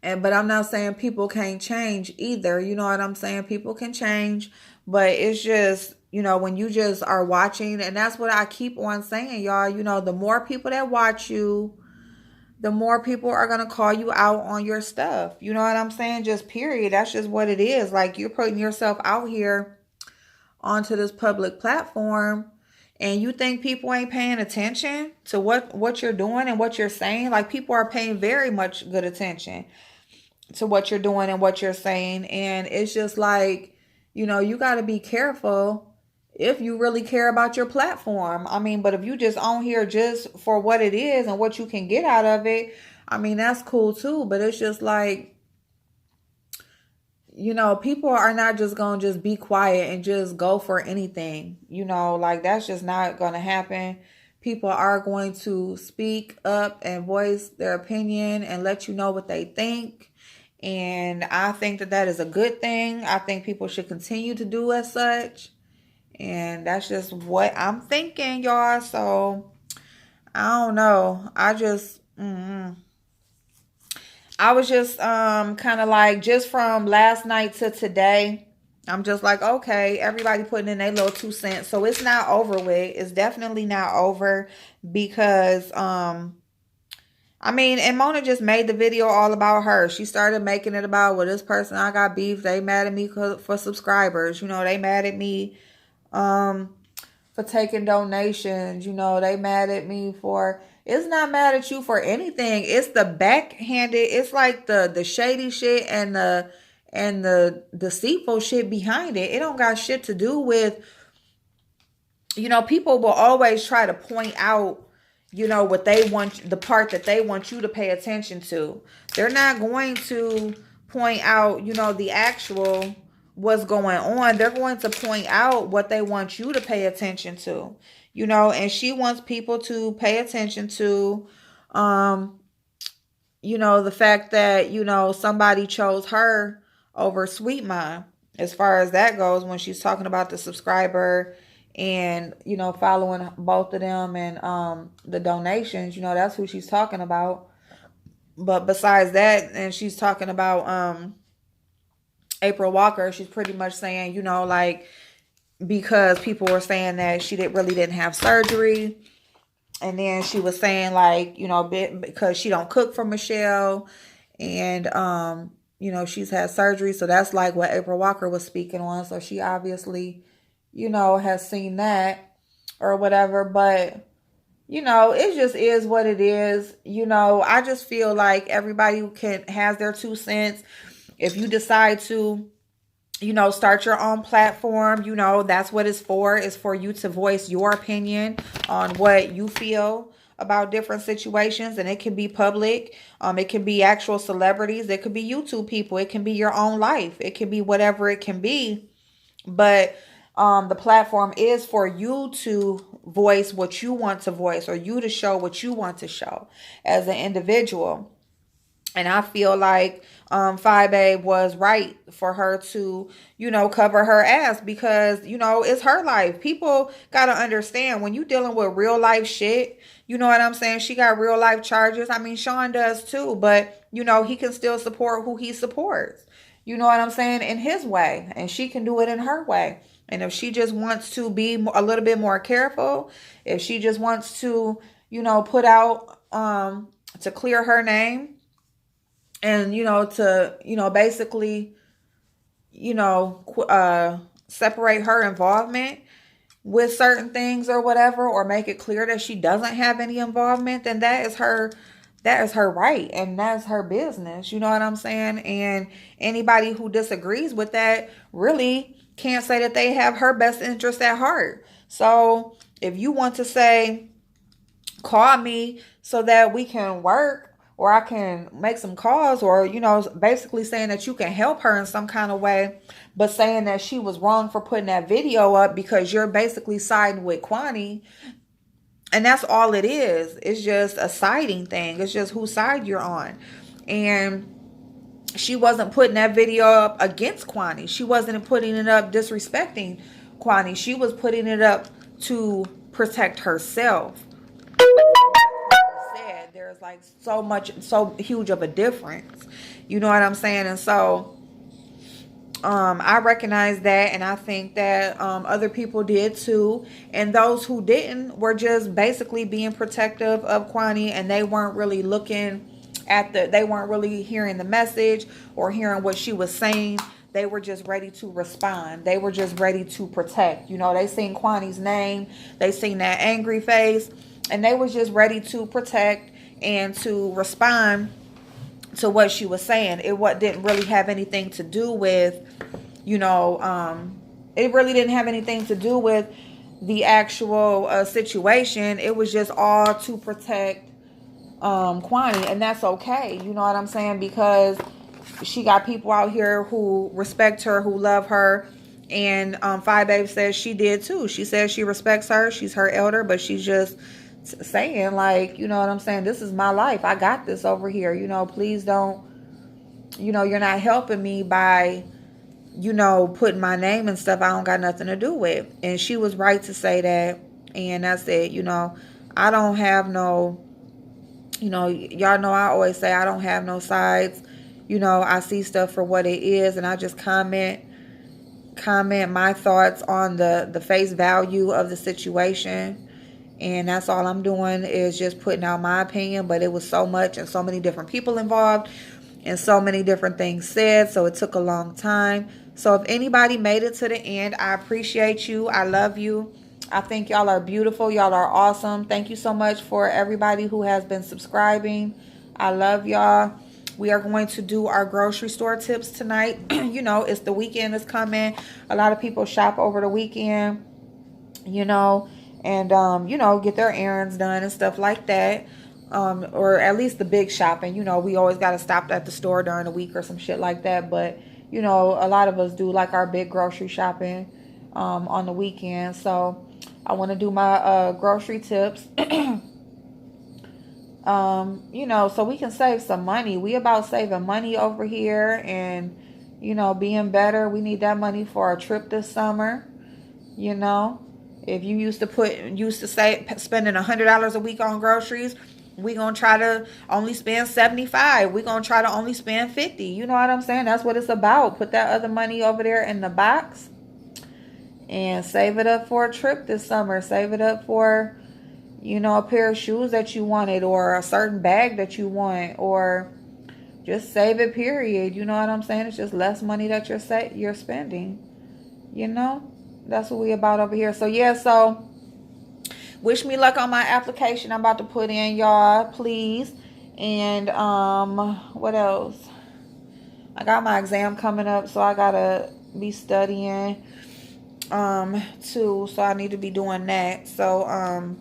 But I'm not saying people can't change either. You know what I'm saying? People can change, but it's just, you know, when you just are watching, and that's what I keep on saying, y'all. You know, the more people that watch you, the more people are going to call you out on your stuff. You know what I'm saying? Just period. That's just what it is. Like, you're putting yourself out here onto this public platform, and you think people ain't paying attention to what you're doing and what you're saying. Like, people are paying very much good attention to what you're doing and what you're saying. And it's just like, you know, you got to be careful if you really care about your platform. I mean, but if you just on here just for what it is and what you can get out of it, I mean, that's cool too. But it's just like, you know, people are not just going to just be quiet and just go for anything. You know, like, that's just not going to happen. People are going to speak up and voice their opinion and let you know what they think. And I think that that is a good thing. I think people should continue to do as such. And that's just what I'm thinking, y'all. So, I don't know. I was just kind of like, just from last night to today, I'm just like, okay, everybody putting in their little 2 cents. So it's not over with. It's definitely not over, because I mean, and Mona just made the video all about her. She started making it about, well, this person, I got beef. They mad at me for subscribers. You know, they mad at me for taking donations. You know, they mad at me for... It's not mad at you for anything. It's the backhanded. It's like the shady shit and the deceitful shit behind it. It don't got shit to do with... You know, people will always try to point out, you know, what they want, the part that they want you to pay attention to. They're not going to point out, you know, the actual what's going on. They're going to point out what they want you to pay attention to, you know, and she wants people to pay attention to, you know, the fact that, you know, somebody chose her over Sweet Mom, as far as that goes, when she's talking about the subscriber and, you know, following both of them and the donations. You know, that's who she's talking about. But besides that, and she's talking about April Walker, she's pretty much saying, you know, like, because people were saying that she really didn't have surgery. And then she was saying, like, you know, because she don't cook for Michelle. And, you know, she's had surgery. So that's like what April Walker was speaking on. So she obviously, you know, has seen that or whatever. But, you know, it just is what it is. You know, I just feel like everybody has their 2 cents. If you decide to, you know, start your own platform, you know, that's what it's for. It's for you to voice your opinion on what you feel about different situations. And it can be public. It can be actual celebrities. It could be YouTube people. It can be your own life. It can be whatever it can be. But the platform is for you to voice what you want to voice, or you to show what you want to show as an individual. And I feel like FyeBabe was right for her to, you know, cover her ass, because, you know, it's her life. People got to understand, when you dealing with real life shit, you know what I'm saying? She got real life charges. I mean, Sean does too, but, you know, he can still support who he supports. You know what I'm saying? In his way. And she can do it in her way. And if she just wants to be a little bit more careful, if she just wants to, you know, put out to clear her name, and, you know, to, you know, basically, you know, separate her involvement with certain things or whatever, or make it clear that she doesn't have any involvement, then that is her right, and that's her business. You know what I'm saying? And anybody who disagrees with that really can't say that they have her best interest at heart. So if you want to say, call me so that we can work, or I can make some calls, or, you know, basically saying that you can help her in some kind of way, but saying that she was wrong for putting that video up because you're basically siding with Kwani. And that's all it is. It's just a siding thing. It's just whose side you're on. And she wasn't putting that video up against Kwani. She wasn't putting it up disrespecting Kwani. She was putting it up to protect herself. Said there's like so huge of a difference. You know what I'm saying? And so I recognize that, and I think that other people did too. And those who didn't were just basically being protective of Kwani, and they weren't really looking at they weren't really hearing the message or hearing what she was saying. They were just ready to respond. They were just ready to protect. You know, they seen Kwani's name, they seen that angry face, and they was just ready to protect and to respond to what she was saying. Didn't really have anything to do with, you know, it really didn't have anything to do with the actual situation. It was just all to protect Kwani, and that's okay. You know what I'm saying? Because she got people out here who respect her, who love her. And FyeBabe says she did too. She says she respects her. She's her elder, but she's just saying, like, you know what I'm saying? This is my life. I got this over here. You know, please don't, you know, you're not helping me by, you know, putting my name and stuff I don't got nothing to do with. And she was right to say that. And that's it. You know, I don't have no, you know, y'all know I always say I don't have no sides. You know, I see stuff for what it is, and I just comment my thoughts on the face value of the situation. And that's all I'm doing is just putting out my opinion. But it was so much and so many different people involved and so many different things said. So it took a long time. So if anybody made it to the end, I appreciate you. I love you. I think y'all are beautiful. Y'all are awesome. Thank you so much for everybody who has been subscribing. I love y'all. We are going to do our grocery store tips tonight. You know, it's the weekend is coming. A lot of people shop over the weekend, you know, and, you know, get their errands done and stuff like that. Or at least the big shopping. You know, we always got to stop at the store during the week or some shit like that. But, you know, a lot of us do like our big grocery shopping on the weekend. So I want to do my grocery tips. You know, so we can save some money. We about saving money over here and, you know, being better. We need that money for a trip this summer. You know, if you used to say spending $100 a week on groceries, we gonna try to only spend 75. We gonna try to only spend 50. You know what I'm saying? That's what it's about. Put that other money over there in the box and save it up for a trip this summer. Save it up for, you know, a pair of shoes that you wanted, or a certain bag that you want, or just save it, period. You know what I'm saying? It's just less money that you're spending. You know? That's what we about over here. So yeah, so wish me luck on my application I'm about to put in, y'all, please. And what else? I got my exam coming up, so I gotta be studying too. So I need to be doing that. So I'm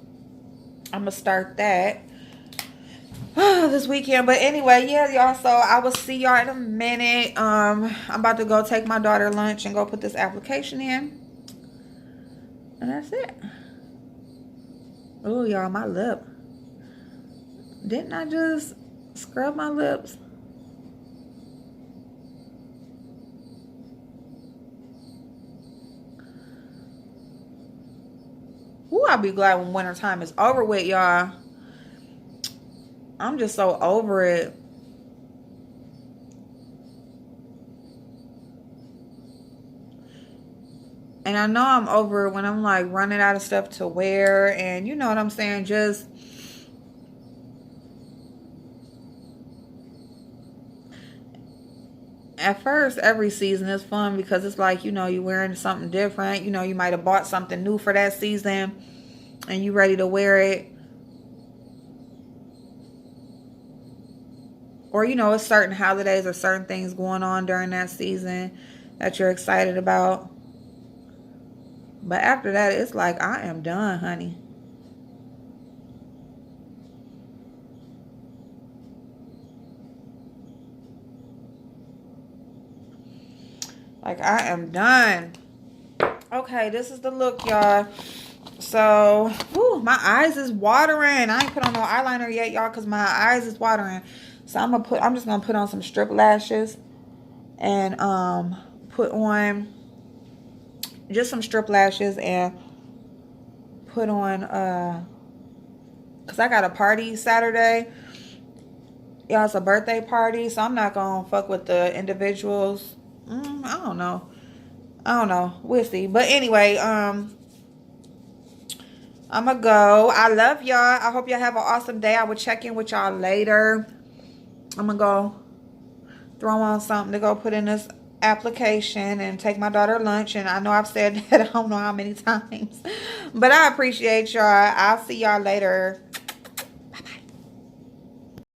gonna start that this weekend. But anyway, yeah, y'all, so I will see y'all in a minute. I'm about to go take my daughter lunch and go put this application in. And that's it. Oh, y'all, my lip. Didn't I just scrub my lips? Ooh, I'll be glad when wintertime is over with, y'all. I'm just so over it. And I know I'm over it when I'm like running out of stuff to wear. And you know what I'm saying? Just at first, every season is fun because it's like, you know, you're wearing something different. You know, you might have bought something new for that season and you ready to wear it. Or, you know, it's certain holidays or certain things going on during that season that you're excited about. But after that, it's like, I am done, honey. Like, I am done. Okay, this is the look, y'all. So, whew, my eyes is watering. I ain't put on no eyeliner yet, y'all, because my eyes is watering. So I'm just gonna put on some strip lashes and put on just some strip lashes and put on because I got a party Saturday. Yeah, it's a birthday party, so I'm not gonna fuck with the individuals. I don't know. We'll see. But anyway, I'm gonna go. I love y'all. I hope y'all have an awesome day. I will check in with y'all later. I'm gonna go throw on something to go put in this application and take my daughter lunch. And I know I've said that I don't know how many times, but I appreciate y'all. I'll see y'all later.